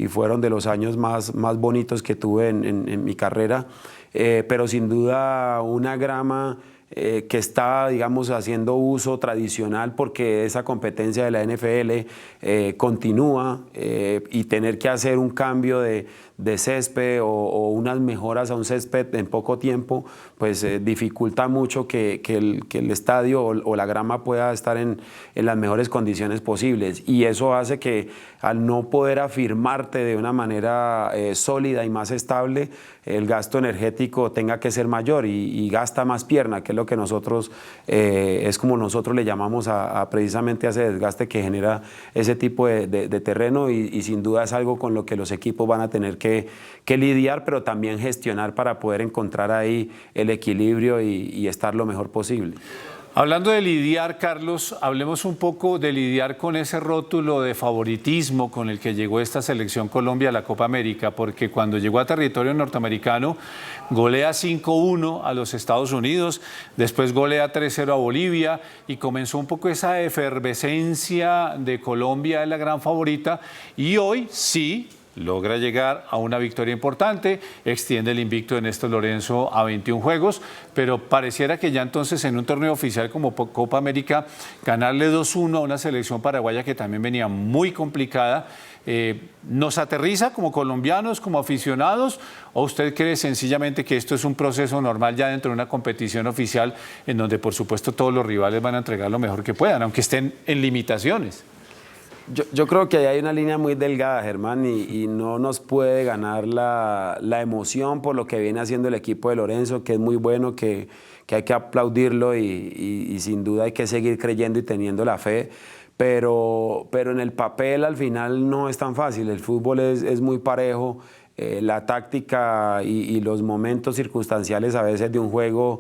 fueron de los años más bonitos que tuve en mi carrera, pero sin duda una grama que está, digamos, haciendo uso tradicional porque esa competencia de la NFL continúa, y tener que hacer un cambio de de césped o unas mejoras a un césped en poco tiempo, pues dificulta mucho que el estadio o la grama pueda estar en las mejores condiciones posibles. Y eso hace que al no poder afirmarte de una manera sólida y más estable, el gasto energético tenga que ser mayor y gasta más pierna, que es lo que nosotros, es como nosotros le llamamos a precisamente a ese desgaste que genera ese tipo de terreno y sin duda es algo con lo que los equipos van a tener que lidiar, pero también gestionar para poder encontrar ahí el equilibrio y estar lo mejor posible. Hablando de lidiar, Carlos, hablemos un poco de lidiar con ese rótulo de favoritismo con el que llegó esta selección Colombia a la Copa América, porque cuando llegó a territorio norteamericano golea 5-1 a los Estados Unidos, después golea 3-0 a Bolivia y comenzó un poco esa efervescencia de Colombia es la gran favorita y hoy sí logra llegar a una victoria importante, extiende el invicto de Néstor Lorenzo a 21 juegos, pero pareciera que ya entonces en un torneo oficial como Copa América, ganarle 2-1 a una selección paraguaya que también venía muy complicada, ¿nos aterriza como colombianos, como aficionados, o usted cree sencillamente que esto es un proceso normal ya dentro de una competición oficial en donde por supuesto todos los rivales van a entregar lo mejor que puedan, aunque estén en limitaciones? Yo creo que ahí hay una línea muy delgada, Germán, y no nos puede ganar la emoción por lo que viene haciendo el equipo de Lorenzo, que es muy bueno, que hay que aplaudirlo y sin duda hay que seguir creyendo y teniendo la fe. Pero en el papel al final no es tan fácil, el fútbol es muy parejo, la táctica y los momentos circunstanciales a veces de un juego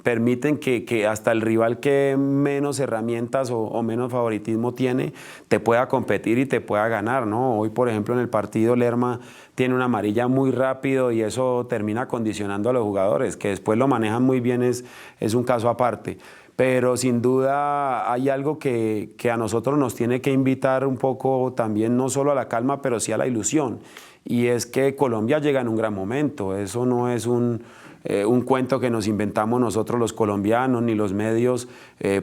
permiten que hasta el rival que menos herramientas o menos favoritismo tiene te pueda competir y te pueda ganar, ¿no? Hoy, por ejemplo, en el partido Lerma tiene una amarilla muy rápido y eso termina condicionando a los jugadores, que después lo manejan muy bien, es un caso aparte. Pero sin duda hay algo que a nosotros nos tiene que invitar un poco también, no solo a la calma, pero sí a la ilusión. Y es que Colombia llega en un gran momento. Eso no es un cuento que nos inventamos nosotros los colombianos ni los medios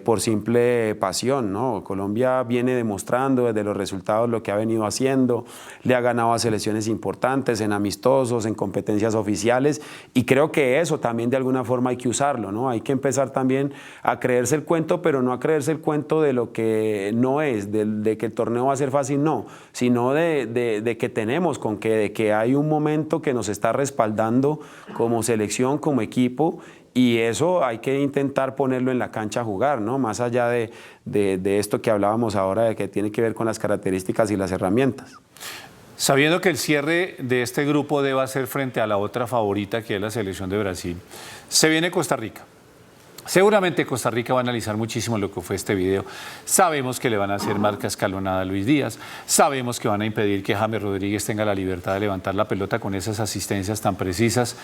por simple pasión, ¿no? Colombia viene demostrando desde los resultados lo que ha venido haciendo, le ha ganado a selecciones importantes en amistosos, en competencias oficiales y creo que eso también de alguna forma hay que usarlo, ¿no? Hay que empezar también a creerse el cuento, pero no a creerse el cuento de lo que no es, de que el torneo va a ser fácil, no, sino de que tenemos con qué, de que hay un momento que nos está respaldando como selección, como equipo, y eso hay que intentar ponerlo en la cancha a jugar, ¿no? Más allá de esto que hablábamos ahora, de que tiene que ver con las características y las herramientas. Sabiendo que el cierre de este grupo debe ser frente a la otra favorita, que es la selección de Brasil, se viene Costa Rica. Seguramente Costa Rica va a analizar muchísimo lo que fue este video. Sabemos que le van a hacer marca escalonada a Luis Díaz. Sabemos que van a impedir que James Rodríguez tenga la libertad de levantar la pelota con esas asistencias tan precisas.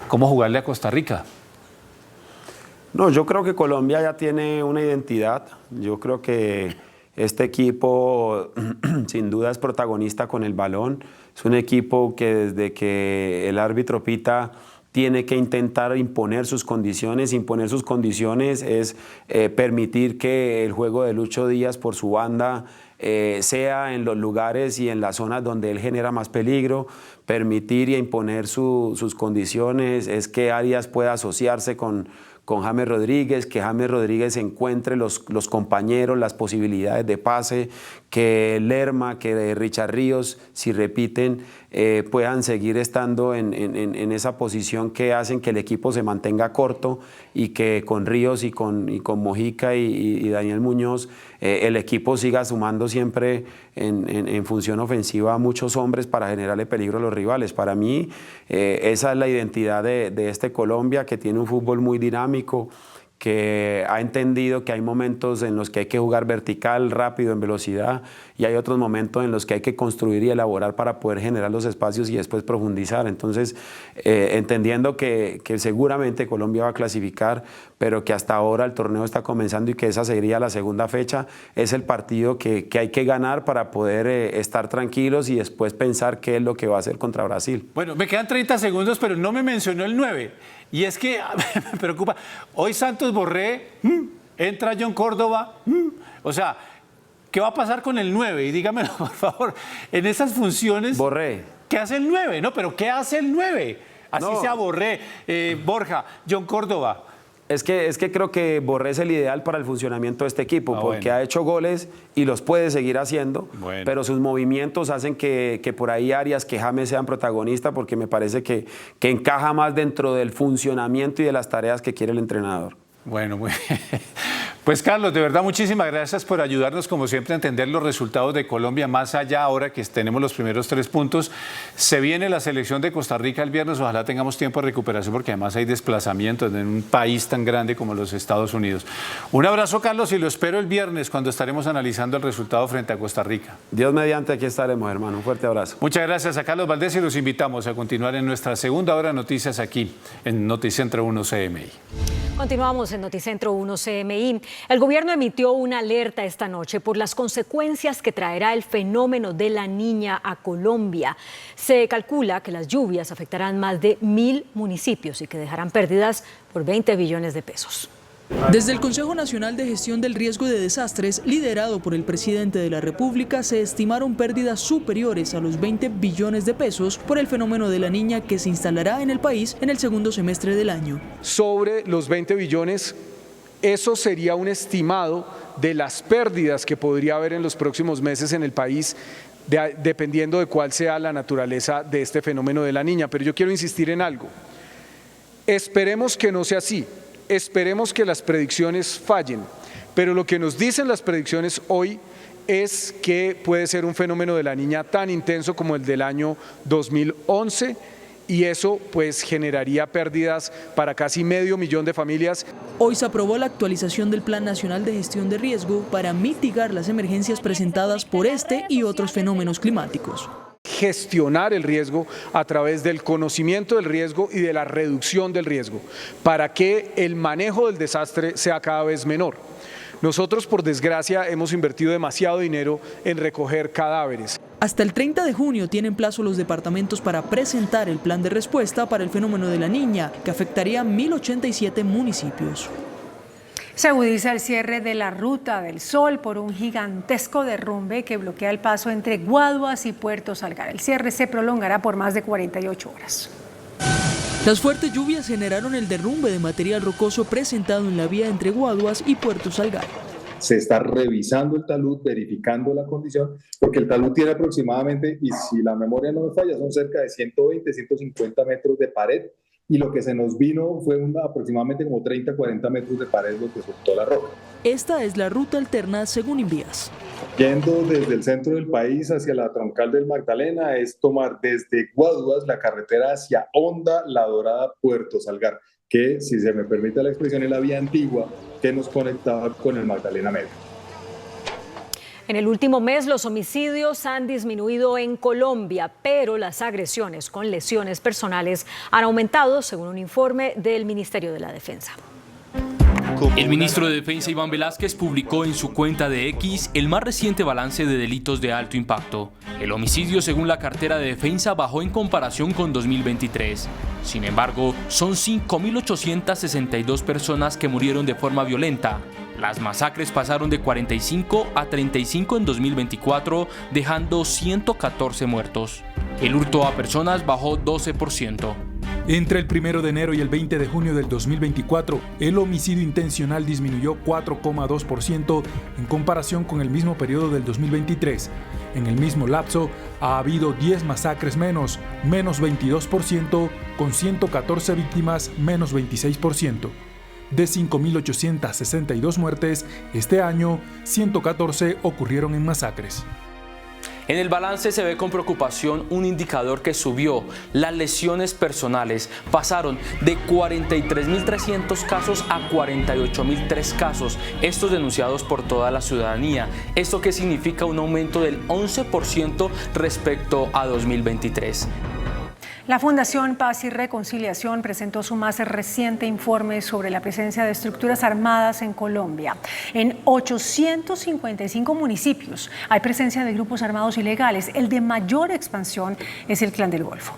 ¿Cómo jugarle a Costa Rica? No, yo creo que Colombia ya tiene una identidad. Yo creo que este equipo sin duda es protagonista con el balón. Es un equipo que desde que el árbitro pita tiene que intentar imponer sus condiciones. Imponer sus condiciones es permitir que el juego de Lucho Díaz por su banda sea en los lugares y en las zonas donde él genera más peligro. Permitir y imponer sus condiciones es que Arias pueda asociarse con James Rodríguez, que James Rodríguez encuentre los compañeros, las posibilidades de pase, que Lerma, que Richard Ríos, si repiten, puedan seguir estando en esa posición que hacen que el equipo se mantenga corto y que con Ríos y con Mojica y Daniel Muñoz el equipo siga sumando siempre en función ofensiva a muchos hombres para generarle peligro a los rivales. Para mí esa es la identidad de este Colombia, que tiene un fútbol muy dinámico, que ha entendido que hay momentos en los que hay que jugar vertical, rápido, en velocidad, y hay otros momentos en los que hay que construir y elaborar para poder generar los espacios y después profundizar. Entonces, entendiendo que seguramente Colombia va a clasificar, pero que hasta ahora el torneo está comenzando y que esa sería la segunda fecha, es el partido que hay que ganar para poder estar tranquilos y después pensar qué es lo que va a hacer contra Brasil. Bueno, me quedan 30 segundos, pero no me mencionó el 9. Y es que me preocupa. Hoy Santos Borré, entra John Córdoba, o sea, ¿qué va a pasar con el 9? Y dígamelo, por favor, en esas funciones... Borré. ¿qué hace el 9? No, pero ¿qué hace el 9? Así No. sea Borré, Borja, John Córdoba. Es que creo que Borré es el ideal para el funcionamiento de este equipo, porque bueno. ha hecho goles y los puede seguir haciendo, Bueno. pero sus movimientos hacen que por ahí Arias, que James sean protagonistas, porque me parece que encaja más dentro del funcionamiento y de las tareas que quiere el entrenador. Bueno, muy bien. Pues Carlos, de verdad muchísimas gracias por ayudarnos como siempre a entender los resultados de Colombia, más allá ahora que tenemos los primeros 3 puntos. Se viene la selección de Costa Rica el viernes, ojalá tengamos tiempo de recuperación porque además hay desplazamientos en un país tan grande como los Estados Unidos. Un abrazo Carlos y lo espero el viernes cuando estaremos analizando el resultado frente a Costa Rica. Dios mediante, aquí estaremos, hermano. Un fuerte abrazo. Muchas gracias a Carlos Valdés y los invitamos a continuar en nuestra segunda hora de noticias aquí en Noticentro 1 CMI. Continuamos en Noticentro 1 CMI. El gobierno emitió una alerta esta noche por las consecuencias que traerá el fenómeno de la Niña a Colombia. Se calcula que las lluvias afectarán más de 1.000 municipios y que dejarán pérdidas por 20 billones de pesos. Desde el Consejo Nacional de Gestión del Riesgo de Desastres, liderado por el presidente de la República, se estimaron pérdidas superiores a los 20 billones de pesos por el fenómeno de la Niña que se instalará en el país en el segundo semestre del año. Sobre los 20 billones, eso sería un estimado de las pérdidas que podría haber en los próximos meses en el país, dependiendo de cuál sea la naturaleza de este fenómeno de la Niña. Pero yo quiero insistir en algo. Esperemos que no sea así. Esperemos que las predicciones fallen, pero lo que nos dicen las predicciones hoy es que puede ser un fenómeno de la Niña tan intenso como el del año 2011 y eso pues generaría pérdidas para casi 500.000 de familias. Hoy se aprobó la actualización del Plan Nacional de Gestión de Riesgo para mitigar las emergencias presentadas por este y otros fenómenos climáticos. Gestionar el riesgo a través del conocimiento del riesgo y de la reducción del riesgo, para que el manejo del desastre sea cada vez menor. Nosotros, por desgracia, hemos invertido demasiado dinero en recoger cadáveres. Hasta el 30 de junio tienen plazo los departamentos para presentar el plan de respuesta para el fenómeno de la Niña, que afectaría a 1.087 municipios. Se agudiza el cierre de la Ruta del Sol por un gigantesco derrumbe que bloquea el paso entre Guaduas y Puerto Salgar. El cierre se prolongará por más de 48 horas. Las fuertes lluvias generaron el derrumbe de material rocoso presentado en la vía entre Guaduas y Puerto Salgar. Se está revisando el talud, verificando la condición, porque el talud tiene aproximadamente, y si la memoria no me falla, son cerca de 120, 150 metros de pared, y lo que se nos vino fue aproximadamente como 30, 40 metros de pared lo que soltó la roca. Esta es la ruta alterna según Invías. Yendo desde el centro del país hacia la troncal del Magdalena es tomar desde Guaduas la carretera hacia Honda, La Dorada, Puerto Salgar, que, si se me permite la expresión, es la vía antigua que nos conectaba con el Magdalena Medio. En el último mes los homicidios han disminuido en Colombia, pero las agresiones con lesiones personales han aumentado, según un informe del Ministerio de la Defensa. El ministro de Defensa, Iván Velásquez, publicó en su cuenta de X el más reciente balance de delitos de alto impacto. El homicidio, según la cartera de Defensa, bajó en comparación con 2023. Sin embargo, son 5.862 personas que murieron de forma violenta. Las masacres pasaron de 45 a 35 en 2024, dejando 114 muertos. El hurto a personas bajó 12%. Entre el 1 de enero y el 20 de junio del 2024, el homicidio intencional disminuyó 4,2% en comparación con el mismo periodo del 2023. En el mismo lapso, ha habido 10 masacres menos 22%, con 114 víctimas, menos 26%. De 5.862 muertes, este año, 114 ocurrieron en masacres. En el balance se ve con preocupación un indicador que subió. Las lesiones personales pasaron de 43.300 casos a 48.003 casos, estos denunciados por toda la ciudadanía. ¿Esto qué significa? Un aumento del 11% respecto a 2023. La Fundación Paz y Reconciliación presentó su más reciente informe sobre la presencia de estructuras armadas en Colombia. En 855 municipios hay presencia de grupos armados ilegales. El de mayor expansión es el Clan del Golfo.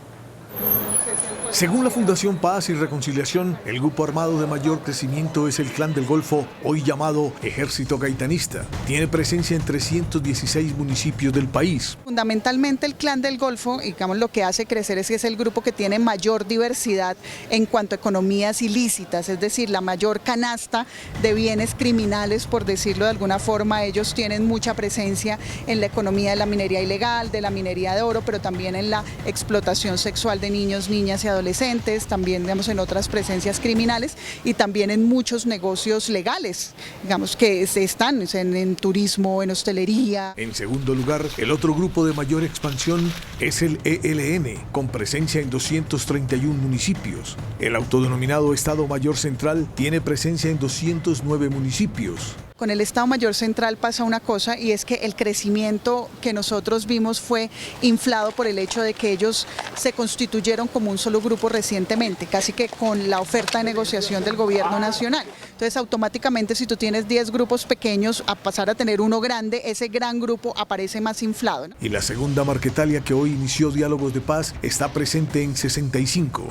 Según la Fundación Paz y Reconciliación, el grupo armado de mayor crecimiento es el Clan del Golfo, hoy llamado Ejército Gaitanista. Tiene presencia en 316 municipios del país. Fundamentalmente el Clan del Golfo, digamos, lo que hace crecer es que es el grupo que tiene mayor diversidad en cuanto a economías ilícitas, es decir, la mayor canasta de bienes criminales, por decirlo de alguna forma. Ellos tienen mucha presencia en la economía de la minería ilegal, de la minería de oro, pero también en la explotación sexual de niños, niñas y adolescentes, también digamos en otras presencias criminales y también en muchos negocios legales, digamos que están en turismo, en hostelería. En segundo lugar, el otro grupo de mayor expansión es el ELN, con presencia en 231 municipios. El autodenominado Estado Mayor Central tiene presencia en 209 municipios. Con el Estado Mayor Central pasa una cosa, y es que el crecimiento que nosotros vimos fue inflado por el hecho de que ellos se constituyeron como un solo grupo recientemente, casi que con la oferta de negociación del gobierno nacional. Entonces automáticamente, si tú tienes 10 grupos pequeños, a pasar a tener uno grande, ese gran grupo aparece más inflado, ¿no? Y la segunda Marquetalia, que hoy inició diálogos de paz, está presente en 65.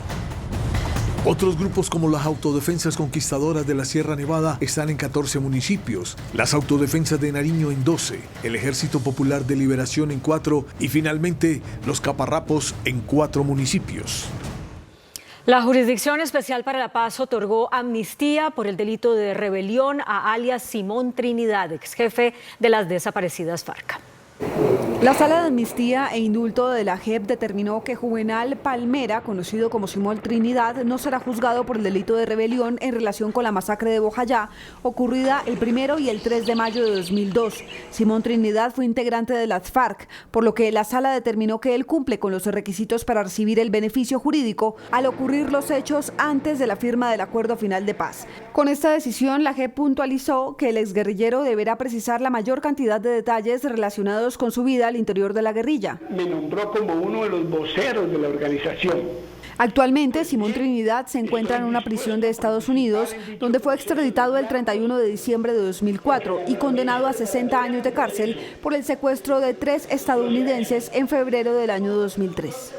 Otros grupos como las Autodefensas Conquistadoras de la Sierra Nevada están en 14 municipios, las Autodefensas de Nariño en 12, el Ejército Popular de Liberación en 4 y finalmente los Caparrapos en 4 municipios. La Jurisdicción Especial para la Paz otorgó amnistía por el delito de rebelión a alias Simón Trinidad, ex jefe de las desaparecidas FARC. La Sala de Amnistía e Indulto de la JEP determinó que Juvenal Palmera, conocido como Simón Trinidad, no será juzgado por el delito de rebelión en relación con la masacre de Bojayá, ocurrida el 1 y el 3 de mayo de 2002. Simón Trinidad fue integrante de las FARC, por lo que la Sala determinó que él cumple con los requisitos para recibir el beneficio jurídico al ocurrir los hechos antes de la firma del acuerdo final de paz. Con esta decisión, la JEP puntualizó que el exguerrillero deberá precisar la mayor cantidad de detalles relacionados con su vida al interior de la guerrilla. Me nombró como uno de los voceros de la organización. Actualmente, Simón Trinidad se encuentra en una prisión de Estados Unidos, donde fue extraditado el 31 de diciembre de 2004 y condenado a 60 años de cárcel por el secuestro de 3 estadounidenses en febrero del año 2003.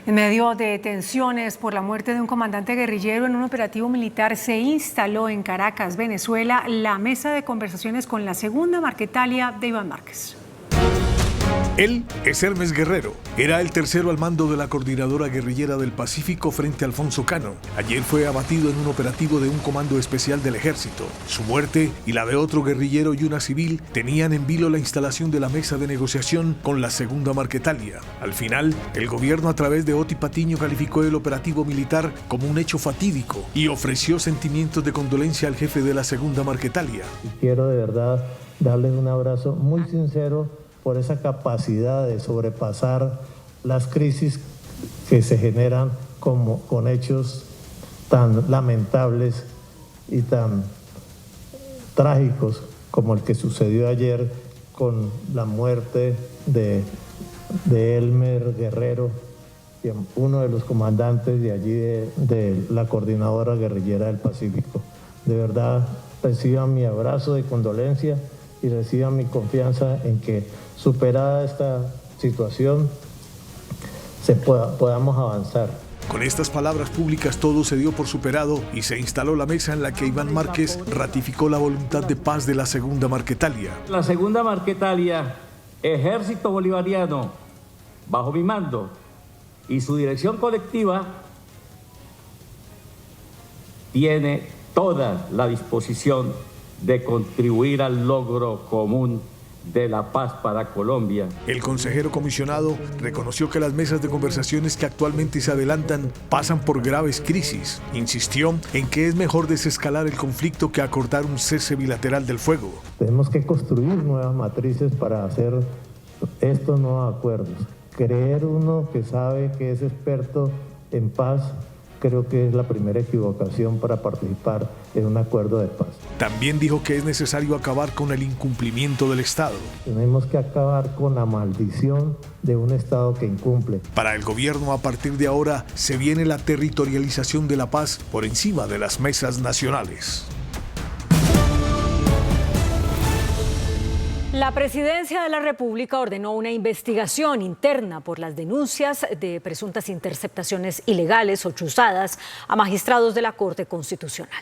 En medio de tensiones por la muerte de un comandante guerrillero en un operativo militar, se instaló en Caracas, Venezuela, la mesa de conversaciones con la segunda Marquetalia de Iván Márquez. Él es Hermes Guerrero. Era el tercero al mando de la Coordinadora Guerrillera del Pacífico frente a Alfonso Cano. Ayer fue abatido en un operativo de un comando especial del Ejército. Su muerte y la de otro guerrillero y una civil tenían en vilo la instalación de la mesa de negociación con la segunda Marquetalia. Al final, el gobierno a través de Oti Patiño calificó el operativo militar como un hecho fatídico y ofreció sentimientos de condolencia al jefe de la segunda Marquetalia. Quiero de verdad darles un abrazo muy sincero por esa capacidad de sobrepasar las crisis que se generan con hechos tan lamentables y tan trágicos como el que sucedió ayer con la muerte de Elmer Guerrero, uno de los comandantes de allí de la Coordinadora Guerrillera del Pacífico. De verdad, reciban mi abrazo de condolencia y reciban mi confianza en que, superada esta situación, podamos avanzar. Con estas palabras públicas todo se dio por superado y se instaló la mesa en la que Iván Márquez ratificó la voluntad de paz de la segunda Marquetalia. La segunda Marquetalia, Ejército Bolivariano, bajo mi mando y su dirección colectiva, tiene toda la disposición de contribuir al logro común de la paz para Colombia. El consejero comisionado reconoció que las mesas de conversaciones que actualmente se adelantan pasan por graves crisis. Insistió en que es mejor desescalar el conflicto que acordar un cese bilateral del fuego. Tenemos que construir nuevas matrices para hacer estos nuevos acuerdos. Creer uno que sabe que es experto en paz, creo que es la primera equivocación para participar en un acuerdo de paz. También dijo que es necesario acabar con el incumplimiento del Estado. Tenemos que acabar con la maldición de un Estado que incumple. Para el gobierno, a partir de ahora, se viene la territorialización de la paz por encima de las mesas nacionales. La Presidencia de la República ordenó una investigación interna por las denuncias de presuntas interceptaciones ilegales o chuzadas a magistrados de la Corte Constitucional.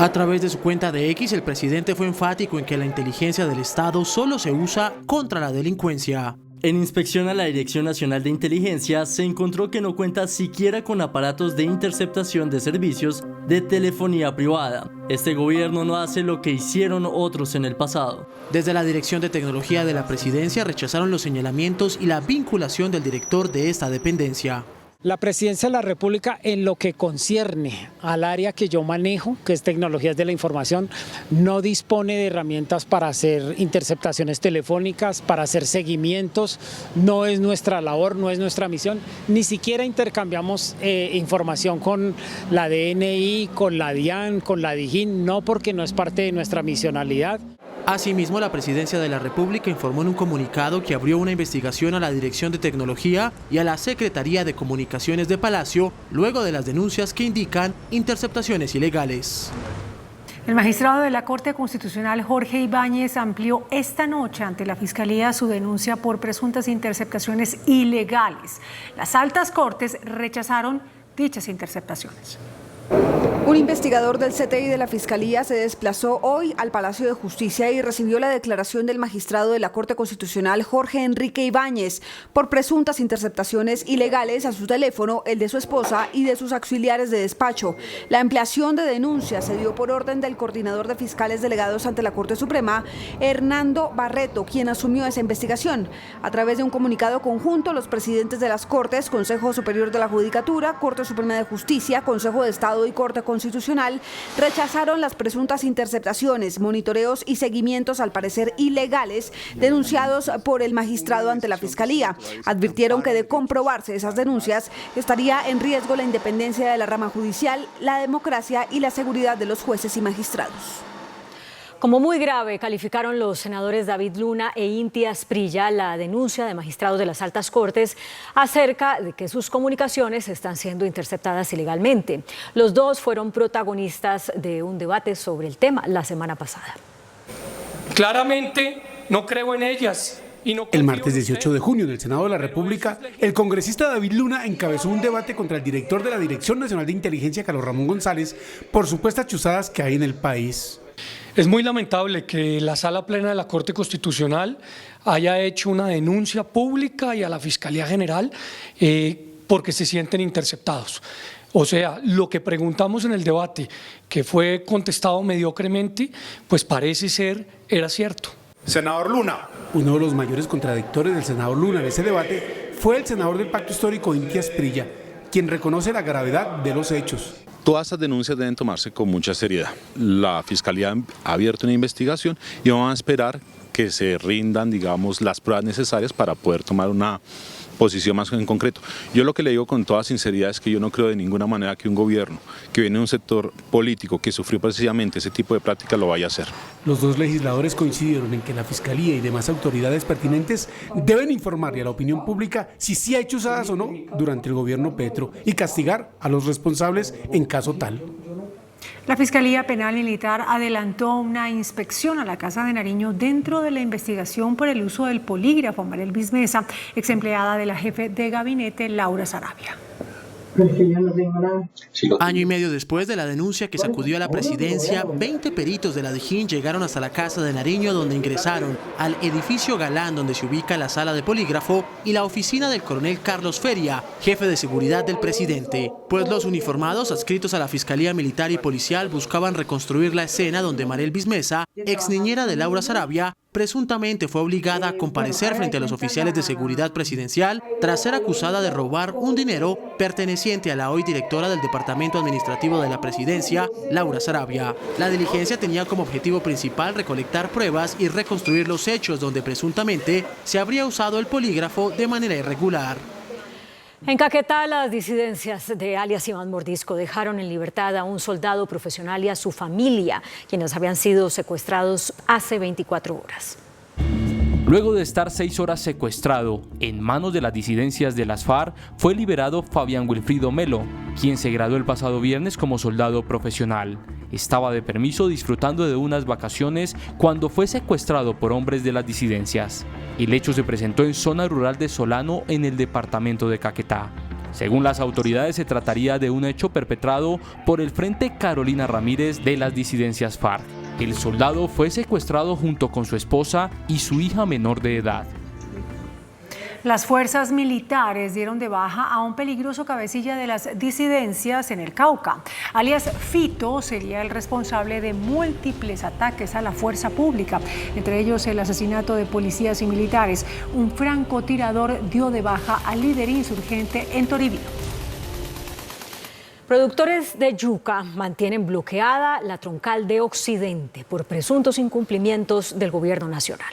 A través de su cuenta de X, el presidente fue enfático en que la inteligencia del Estado solo se usa contra la delincuencia. En inspección a la Dirección Nacional de Inteligencia se encontró que no cuenta siquiera con aparatos de interceptación de servicios de telefonía privada. Este gobierno no hace lo que hicieron otros en el pasado. Desde la Dirección de Tecnología de la Presidencia rechazaron los señalamientos y la vinculación del director de esta dependencia. La Presidencia de la República, en lo que concierne al área que yo manejo, que es tecnologías de la información, no dispone de herramientas para hacer interceptaciones telefónicas, para hacer seguimientos. No es nuestra labor, no es nuestra misión. Ni siquiera intercambiamos información con la DNI, con la DIAN, con la DIJÍN, no, porque no es parte de nuestra misionalidad. Asimismo, la Presidencia de la República informó en un comunicado que abrió una investigación a la Dirección de Tecnología y a la Secretaría de Comunicaciones de Palacio, luego de las denuncias que indican interceptaciones ilegales. El magistrado de la Corte Constitucional, Jorge Ibáñez, amplió esta noche ante la Fiscalía su denuncia por presuntas interceptaciones ilegales. Las altas cortes rechazaron dichas interceptaciones. Un investigador del CTI de la Fiscalía se desplazó hoy al Palacio de Justicia y recibió la declaración del magistrado de la Corte Constitucional, Jorge Enrique Ibáñez, por presuntas interceptaciones ilegales a su teléfono, el de su esposa y de sus auxiliares de despacho. La ampliación de denuncias se dio por orden del coordinador de fiscales delegados ante la Corte Suprema, Hernando Barreto, quien asumió esa investigación. A través de un comunicado conjunto, los presidentes de las Cortes, Consejo Superior de la Judicatura, Corte Suprema de Justicia, Consejo de Estado y Corte Constitucional rechazaron las presuntas interceptaciones, monitoreos y seguimientos al parecer ilegales denunciados por el magistrado ante la Fiscalía. Advirtieron que de comprobarse esas denuncias estaría en riesgo la independencia de la rama judicial, la democracia y la seguridad de los jueces y magistrados. Como muy grave calificaron los senadores David Luna e Inti Asprilla la denuncia de magistrados de las altas cortes acerca de que sus comunicaciones están siendo interceptadas ilegalmente. Los dos fueron protagonistas de un debate sobre el tema la semana pasada. Claramente no creo en ellas. El martes 18 de junio en el Senado de la República, el congresista David Luna encabezó un debate contra el director de la Dirección Nacional de Inteligencia, Carlos Ramón González, por supuestas chuzadas que hay en el país. Es muy lamentable que la Sala Plena de la Corte Constitucional haya hecho una denuncia pública y a la Fiscalía General porque se sienten interceptados. O sea, lo que preguntamos en el debate, que fue contestado mediocremente, pues parece ser era cierto. Senador Luna. Uno de los mayores contradictores del senador Luna en ese debate fue el senador del Pacto Histórico, Inti Asprilla, quien reconoce la gravedad de los hechos. Todas estas denuncias deben tomarse con mucha seriedad. La Fiscalía ha abierto una investigación y vamos a esperar que se rindan, digamos, las pruebas necesarias para poder tomar una posición más en concreto. Yo lo que le digo con toda sinceridad es que yo no creo de ninguna manera que un gobierno que viene de un sector político que sufrió precisamente ese tipo de práctica lo vaya a hacer. Los dos legisladores coincidieron en que la Fiscalía y demás autoridades pertinentes deben informarle a la opinión pública si sí hay chuzadas o no durante el gobierno Petro y castigar a los responsables en caso tal. La Fiscalía Penal Militar adelantó una inspección a la Casa de Nariño dentro de la investigación por el uso del polígrafo. María Elvis Mesa, ex empleada de la jefe de gabinete Laura Sarabia. Año y medio después de la denuncia que sacudió a la presidencia, 20 peritos de la DIJÍN llegaron hasta la Casa de Nariño, donde ingresaron al edificio Galán, donde se ubica la sala de polígrafo y la oficina del coronel Carlos Feria, jefe de seguridad del presidente. Pues los uniformados adscritos a la Fiscalía Militar y Policial buscaban reconstruir la escena donde María Elvis Mesa, ex niñera de Laura Sarabia, presuntamente fue obligada a comparecer frente a los oficiales de seguridad presidencial tras ser acusada de robar un dinero perteneciente a la hoy directora del Departamento Administrativo de la Presidencia, Laura Sarabia. La diligencia tenía como objetivo principal recolectar pruebas y reconstruir los hechos donde presuntamente se habría usado el polígrafo de manera irregular. En Caquetá, las disidencias de alias Iván Mordisco dejaron en libertad a un soldado profesional y a su familia, quienes habían sido secuestrados hace 24 horas. Luego de estar 6 horas secuestrado en manos de las disidencias de las FARC, fue liberado Fabián Wilfrido Melo, quien se graduó el pasado viernes como soldado profesional. estaba de permiso disfrutando de unas vacaciones cuando fue secuestrado por hombres de las disidencias. El hecho se presentó en zona rural de Solano, en el departamento de Caquetá. Según las autoridades, se trataría de un hecho perpetrado por el Frente Carolina Ramírez de las disidencias FARC. El soldado fue secuestrado junto con su esposa y su hija menor de edad. Las fuerzas militares dieron de baja a un peligroso cabecilla de las disidencias en el Cauca. Alias Fito sería el responsable de múltiples ataques a la fuerza pública, entre ellos el asesinato de policías y militares. Un francotirador dio de baja al líder insurgente en Toribio. Productores de yuca mantienen bloqueada la troncal de Occidente por presuntos incumplimientos del gobierno nacional.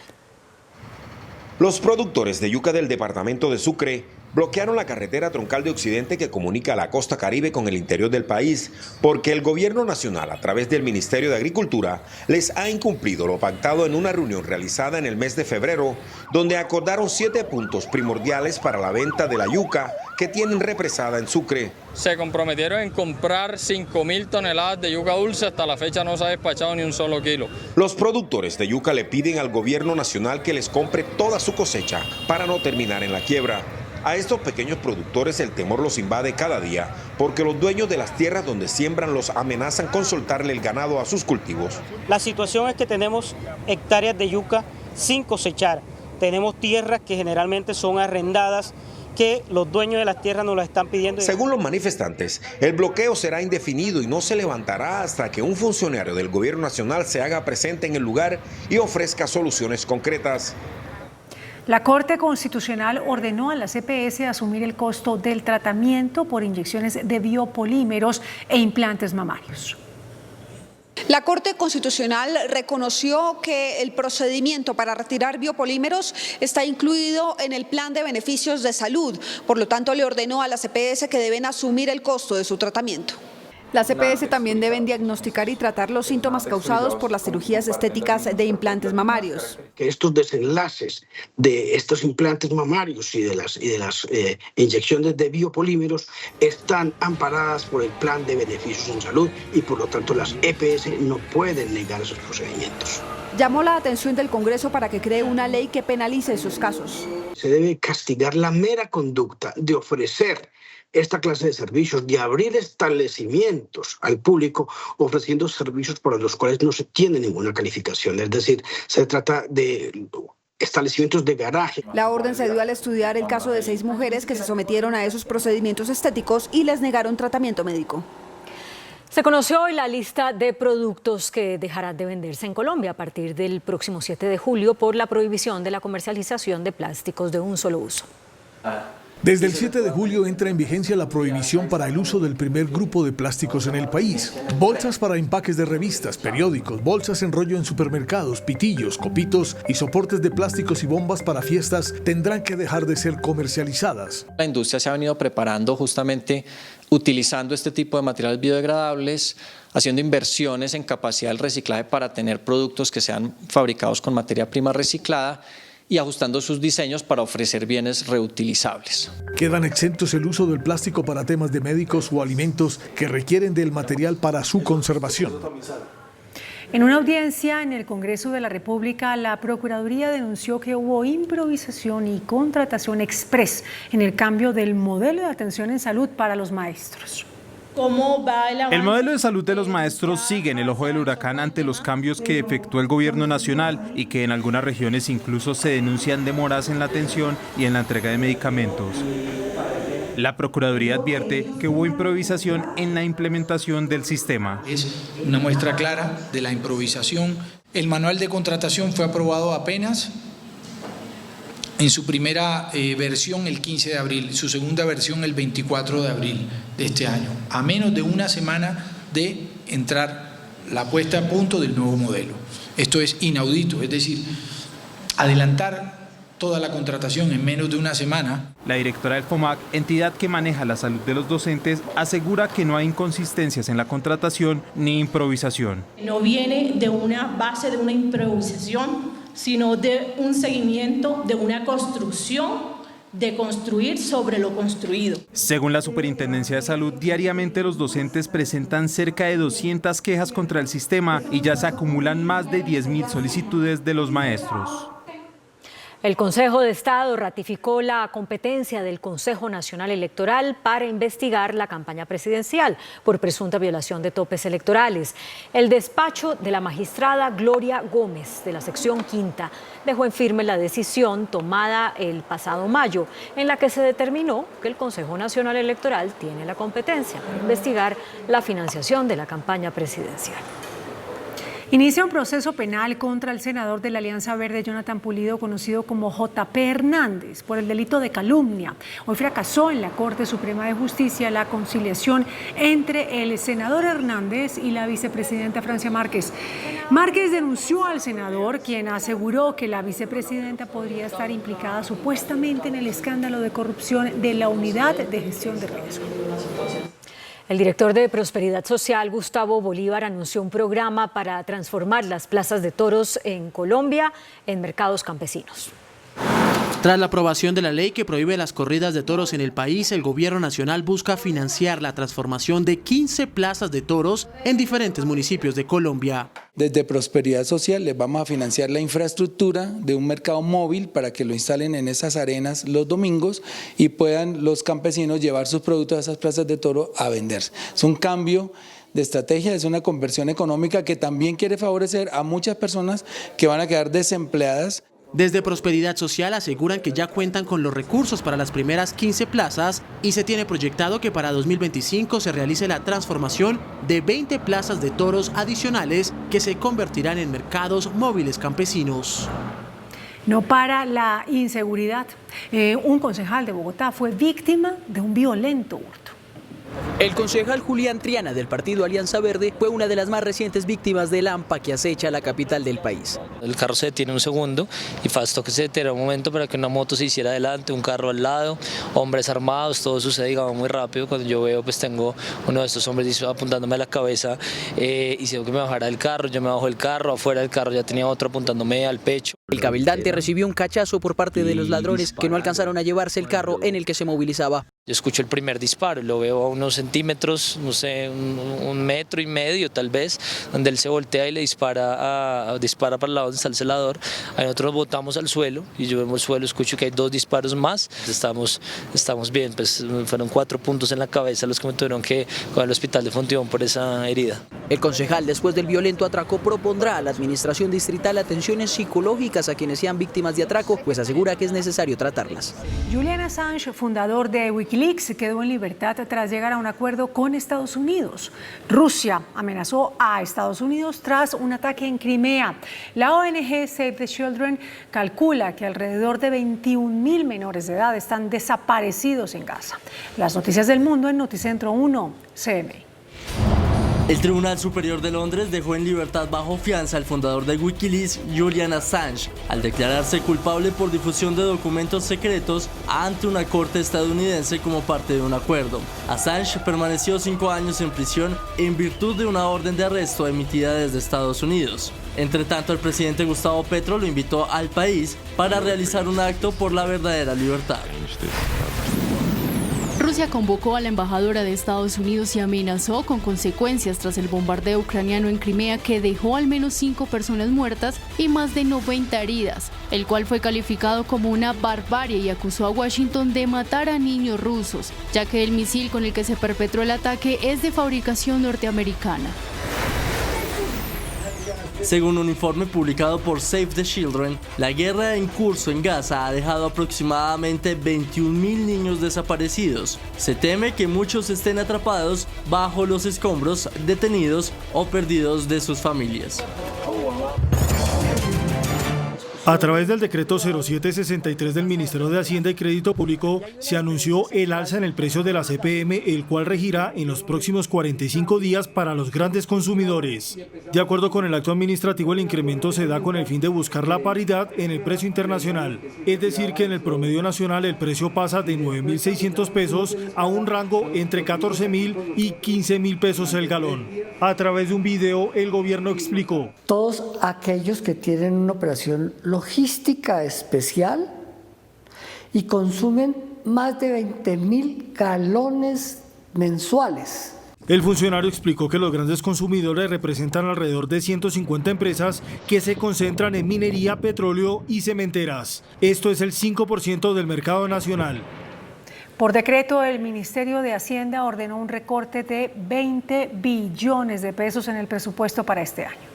Los productores de yuca del departamento de Sucre bloquearon la carretera troncal de Occidente que comunica la costa Caribe con el interior del país porque el gobierno nacional, a través del Ministerio de Agricultura, les ha incumplido lo pactado en una reunión realizada en el mes de febrero, donde acordaron 7 puntos primordiales para la venta de la yuca que tienen represada en Sucre. Se comprometieron en comprar 5.000 toneladas de yuca dulce. Hasta la fecha no se ha despachado ni un solo kilo. Los productores de yuca le piden al gobierno nacional que les compre toda su cosecha para no terminar en la quiebra. A estos pequeños productores el temor los invade cada día porque los dueños de las tierras donde siembran los amenazan con soltarle el ganado a sus cultivos. La situación es que tenemos hectáreas de yuca sin cosechar. Tenemos tierras que generalmente son arrendadas, que los dueños de las tierras nos las están pidiendo. Según los manifestantes, el bloqueo será indefinido y no se levantará hasta que un funcionario del gobierno nacional se haga presente en el lugar y ofrezca soluciones concretas. La Corte Constitucional ordenó a la CPS asumir el costo del tratamiento por inyecciones de biopolímeros e implantes mamarios. La Corte Constitucional reconoció que el procedimiento para retirar biopolímeros está incluido en el plan de beneficios de salud. Por lo tanto, le ordenó a la CPS que deben asumir el costo de su tratamiento. Las CPS también deben diagnosticar y tratar los síntomas causados por las cirugías estéticas de implantes mamarios. Que estos desenlaces de estos implantes mamarios y de las inyecciones de biopolímeros están amparadas por el plan de beneficios en salud y por lo tanto las EPS no pueden negar esos procedimientos. Llamó la atención del Congreso para que cree una ley que penalice esos casos. Se debe castigar la mera conducta de ofrecer esta clase de servicios, de abrir establecimientos al público ofreciendo servicios para los cuales no se tiene ninguna calificación. Es decir, se trata de establecimientos de garaje. La orden se dio al estudiar el caso de 6 mujeres que se sometieron a esos procedimientos estéticos y les negaron tratamiento médico. Se conoció hoy la lista de productos que dejarán de venderse en Colombia a partir del próximo 7 de julio por la prohibición de la comercialización de plásticos de un solo uso. Desde el 7 de julio entra en vigencia la prohibición para el uso del primer grupo de plásticos en el país. Bolsas para empaques de revistas, periódicos, bolsas en rollo en supermercados, pitillos, copitos y soportes de plásticos y bombas para fiestas tendrán que dejar de ser comercializadas. La industria se ha venido preparando justamente utilizando este tipo de materiales biodegradables, haciendo inversiones en capacidad del reciclaje para tener productos que sean fabricados con materia prima reciclada y ajustando sus diseños para ofrecer bienes reutilizables. Quedan exentos el uso del plástico para temas de médicos o alimentos que requieren del material para su conservación. En una audiencia en el Congreso de la República, la Procuraduría denunció que hubo improvisación y contratación express en el cambio del modelo de atención en salud para los maestros. ¿Cómo va el avance? El modelo de salud de los maestros sigue en el ojo del huracán ante los cambios que efectuó el gobierno nacional y que en algunas regiones incluso se denuncian demoras en la atención y en la entrega de medicamentos. La Procuraduría advierte que hubo improvisación en la implementación del sistema. Es una muestra clara de la improvisación. El manual de contratación fue aprobado apenas en su primera versión el 15 de abril, su segunda versión el 24 de abril de este año, a menos de una semana de entrar la puesta a punto del nuevo modelo. Esto es inaudito, es decir, adelantar toda la contratación en menos de una semana. La directora del FOMAC, entidad que maneja la salud de los docentes, asegura que no hay inconsistencias en la contratación ni improvisación. No viene de una base de una improvisación, sino de un seguimiento de una construcción de construir sobre lo construido. Según la Superintendencia de Salud, diariamente los docentes presentan cerca de 200 quejas contra el sistema y ya se acumulan más de 10.000 solicitudes de los maestros. El Consejo de Estado ratificó la competencia del Consejo Nacional Electoral para investigar la campaña presidencial por presunta violación de topes electorales. El despacho de la magistrada Gloria Gómez, de la sección quinta, dejó en firme la decisión tomada el pasado mayo, en la que se determinó que el Consejo Nacional Electoral tiene la competencia para investigar la financiación de la campaña presidencial. Inicia un proceso penal contra el senador de la Alianza Verde, Jonathan Pulido, conocido como JP Hernández, por el delito de calumnia. Hoy fracasó en la Corte Suprema de Justicia la conciliación entre el senador Hernández y la vicepresidenta Francia Márquez. Márquez denunció al senador, quien aseguró que la vicepresidenta podría estar implicada supuestamente en el escándalo de corrupción de la Unidad de Gestión de Riesgo. El director de Prosperidad Social, Gustavo Bolívar, anunció un programa para transformar las plazas de toros en Colombia en mercados campesinos. Tras la aprobación de la ley que prohíbe las corridas de toros en el país, el gobierno nacional busca financiar la transformación de 15 plazas de toros en diferentes municipios de Colombia. Desde Prosperidad Social les vamos a financiar la infraestructura de un mercado móvil para que lo instalen en esas arenas los domingos y puedan los campesinos llevar sus productos a esas plazas de toro a venderse. Es un cambio de estrategia, es una conversión económica que también quiere favorecer a muchas personas que van a quedar desempleadas. Desde Prosperidad Social aseguran que ya cuentan con los recursos para las primeras 15 plazas y se tiene proyectado que para 2025 se realice la transformación de 20 plazas de toros adicionales que se convertirán en mercados móviles campesinos. No para la inseguridad. Un concejal de Bogotá fue víctima de un violento hurto. El concejal Julián Triana del partido Alianza Verde fue una de las más recientes víctimas del AMPA que acecha la capital del país. El carro se detiene un segundo y bastó que se detuviera un momento para que una moto se hiciera adelante, un carro al lado, hombres armados, todo sucede digamos muy rápido. Cuando yo veo pues tengo uno de estos hombres apuntándome a la cabeza, hicieron que me bajara del carro, yo me bajo del carro, afuera del carro ya tenía otro apuntándome al pecho. El cabildante recibió un cachazo por parte de los ladrones que no alcanzaron a llevarse el carro en el que se movilizaba. Yo escucho el primer disparo, lo veo a unos centímetros, no sé, un metro y medio tal vez, donde él se voltea y le dispara para el lado donde está el celador. A nosotros nos botamos al suelo y yo vemos el suelo, escucho que hay 2 disparos más. Estamos bien, pues fueron 4 puntos en la cabeza los que me tuvieron que ir al hospital de Fontibón por esa herida. El concejal, después del violento atraco, propondrá a la administración distrital atenciones psicológicas a quienes sean víctimas de atraco, pues asegura que es necesario tratarlas. Julian Assange, fundador de Wikileaks, quedó en libertad tras llegar a un acuerdo con Estados Unidos. Rusia amenazó a Estados Unidos tras un ataque en Crimea. La ONG Save the Children calcula que alrededor de 21.000 menores de edad están desaparecidos en Gaza. Las noticias del mundo en Noticentro 1, CMI. El Tribunal Superior de Londres dejó en libertad bajo fianza al fundador de Wikileaks, Julian Assange, al declararse culpable por difusión de documentos secretos ante una corte estadounidense como parte de un acuerdo. Assange permaneció 5 años en prisión en virtud de una orden de arresto emitida desde Estados Unidos. Entre tanto, el presidente Gustavo Petro lo invitó al país para realizar un acto por la verdadera libertad. Rusia convocó a la embajadora de Estados Unidos y amenazó con consecuencias tras el bombardeo ucraniano en Crimea que dejó al menos 5 personas muertas y más de 90 heridas, el cual fue calificado como una barbarie y acusó a Washington de matar a niños rusos, ya que el misil con el que se perpetró el ataque es de fabricación norteamericana. Según un informe publicado por Save the Children, la guerra en curso en Gaza ha dejado aproximadamente 21.000 niños desaparecidos. Se teme que muchos estén atrapados bajo los escombros, detenidos o perdidos de sus familias. A través del decreto 0763 del Ministerio de Hacienda y Crédito Público se anunció el alza en el precio de la CPM, el cual regirá en los próximos 45 días para los grandes consumidores. De acuerdo con el acto administrativo, el incremento se da con el fin de buscar la paridad en el precio internacional, es decir, que en el promedio nacional el precio pasa de 9.600 pesos a un rango entre 14.000 y 15.000 pesos el galón. A través de un video, el gobierno explicó: todos aquellos que tienen una operación logística especial y consumen más de 20.000 galones mensuales. El funcionario explicó que los grandes consumidores representan alrededor de 150 empresas que se concentran en minería, petróleo y cementeras. Esto es el 5% del mercado nacional. Por decreto, el Ministerio de Hacienda ordenó un recorte de 20 billones de pesos en el presupuesto para este año.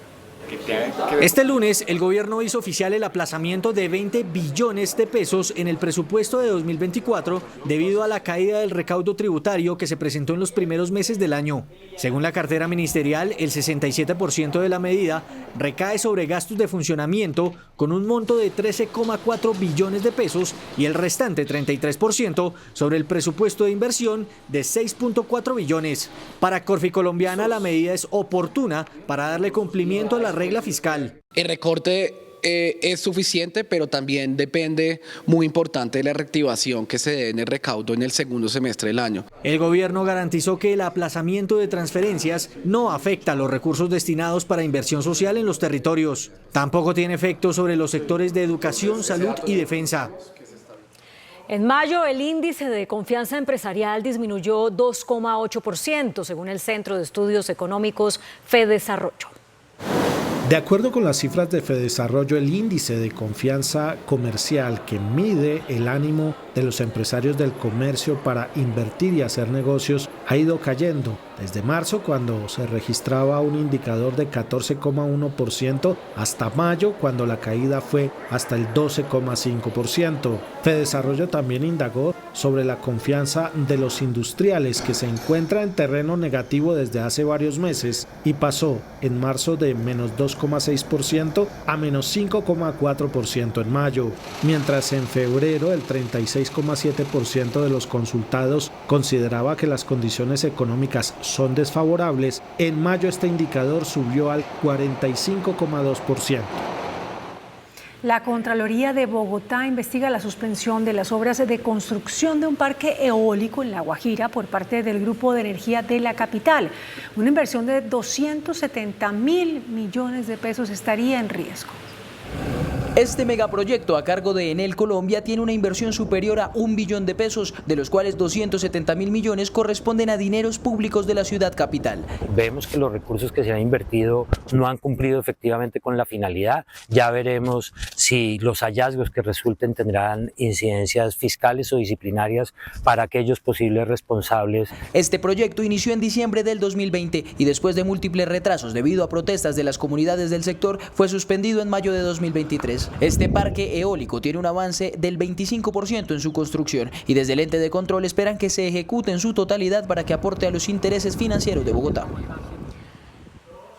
Este lunes, el gobierno hizo oficial el aplazamiento de 20 billones de pesos en el presupuesto de 2024 debido a la caída del recaudo tributario que se presentó en los primeros meses del año. Según la cartera ministerial, el 67% de la medida recae sobre gastos de funcionamiento con un monto de 13,4 billones de pesos y el restante 33% sobre el presupuesto de inversión de 6,4 billones. Para Corficolombiana, la medida es oportuna para darle cumplimiento a la regla fiscal. El recorte es suficiente, pero también depende muy importante de la reactivación que se dé en el recaudo en el segundo semestre del año. El gobierno garantizó que el aplazamiento de transferencias no afecta a los recursos destinados para inversión social en los territorios. Tampoco tiene efecto sobre los sectores de educación, salud y defensa. En mayo, el índice de confianza empresarial disminuyó 2,8%, según el Centro de Estudios Económicos FEDesarrollo. De acuerdo con las cifras de FEDesarrollo, el índice de confianza comercial que mide el ánimo de los empresarios del comercio para invertir y hacer negocios ha ido cayendo desde marzo, cuando se registraba un indicador de 14,1%, hasta mayo, cuando la caída fue hasta el 12,5%. FEDesarrollo también indagó sobre la confianza de los industriales, que se encuentra en terreno negativo desde hace varios meses y pasó en marzo de menos 2,6% a menos 5,4% en mayo, mientras en febrero el 36,7% de los consultados consideraba que las condiciones económicas son desfavorables. En mayo este indicador subió al 45,2%. La Contraloría de Bogotá investiga la suspensión de las obras de construcción de un parque eólico en La Guajira por parte del Grupo de Energía de la capital. Una inversión de 270.000 millones de pesos estaría en riesgo. Este megaproyecto a cargo de Enel Colombia tiene una inversión superior a 1 billón de pesos, de los cuales 270.000 millones corresponden a dineros públicos de la ciudad capital. Vemos que los recursos que se han invertido no han cumplido efectivamente con la finalidad. Ya veremos si los hallazgos que resulten tendrán incidencias fiscales o disciplinarias para aquellos posibles responsables. Este proyecto inició en diciembre del 2020 y después de múltiples retrasos debido a protestas de las comunidades del sector, fue suspendido en mayo de 2023. Este parque eólico tiene un avance del 25% en su construcción y desde el ente de control esperan que se ejecute en su totalidad para que aporte a los intereses financieros de Bogotá.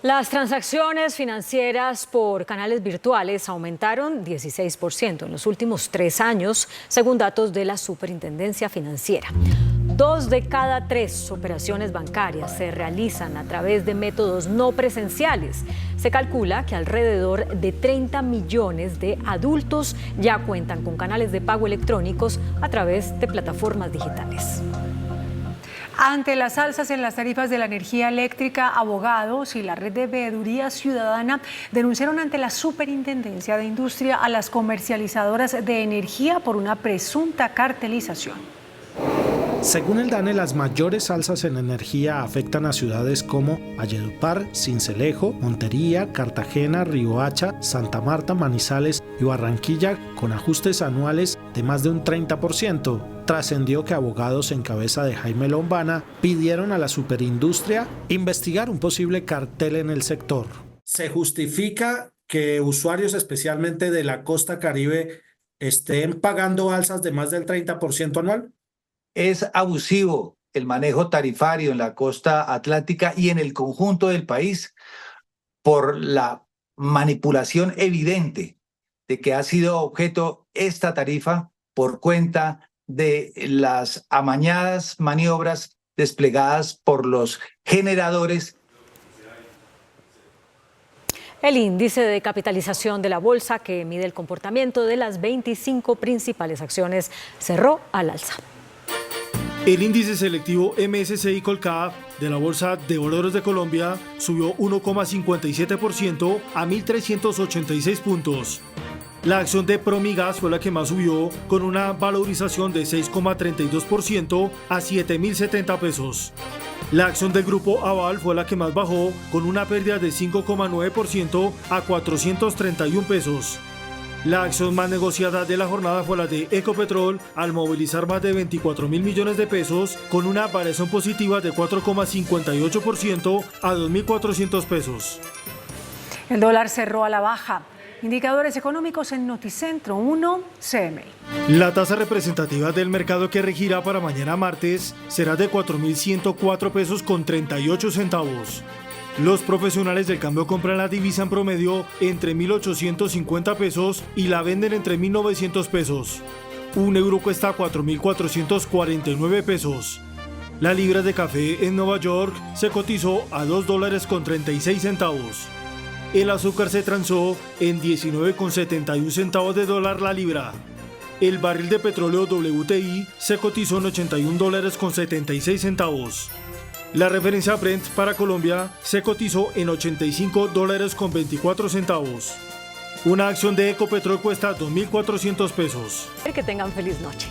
Las transacciones financieras por canales virtuales aumentaron 16% en los últimos 3 años, según datos de la Superintendencia Financiera. 2 de cada 3 operaciones bancarias se realizan a través de métodos no presenciales. Se calcula que alrededor de 30 millones de adultos ya cuentan con canales de pago electrónicos a través de plataformas digitales. Ante las alzas en las tarifas de la energía eléctrica, abogados y la red de veeduría ciudadana denunciaron ante la Superintendencia de Industria a las comercializadoras de energía por una presunta cartelización. Según el DANE, las mayores alzas en energía afectan a ciudades como Valledupar, Sincelejo, Montería, Cartagena, Riohacha, Santa Marta, Manizales y Barranquilla, con ajustes anuales de más de un 30%. Trascendió que abogados en cabeza de Jaime Lombana pidieron a la Superindustria investigar un posible cartel en el sector. Se justifica que usuarios, especialmente de la costa Caribe, estén pagando alzas de más del 30% anual. Es abusivo el manejo tarifario en la costa atlántica y en el conjunto del país por la manipulación evidente de que ha sido objeto esta tarifa por cuenta de las amañadas maniobras desplegadas por los generadores. El índice de capitalización de la bolsa, que mide el comportamiento de las 25 principales acciones, cerró al alza. El índice selectivo MSCI Colcap de la Bolsa de Valores de Colombia subió 1,57% a 1.386 puntos. La acción de Promigas fue la que más subió, con una valorización de 6,32% a 7.070 pesos. La acción del Grupo Aval fue la que más bajó, con una pérdida de 5,9% a 431 pesos. La acción más negociada de la jornada fue la de Ecopetrol, al movilizar más de 24.000 millones de pesos, con una variación positiva de 4,58% a 2.400 pesos. El dólar cerró a la baja. Indicadores económicos en Noticentro 1 CMI. La tasa representativa del mercado que regirá para mañana martes será de 4.104 pesos con 38 centavos. Los profesionales del cambio compran la divisa en promedio entre 1.850 pesos y la venden entre 1.900 pesos. Un euro cuesta 4.449 pesos. La libra de café en Nueva York se cotizó a $2 con 36 centavos. El azúcar se transó en 19,71 centavos de dólar la libra. El barril de petróleo WTI se cotizó en $81 con 76 centavos. La referencia Brent para Colombia se cotizó en $85 con 24 centavos. Una acción de Ecopetrol cuesta 2.400 pesos. Que tengan feliz noche.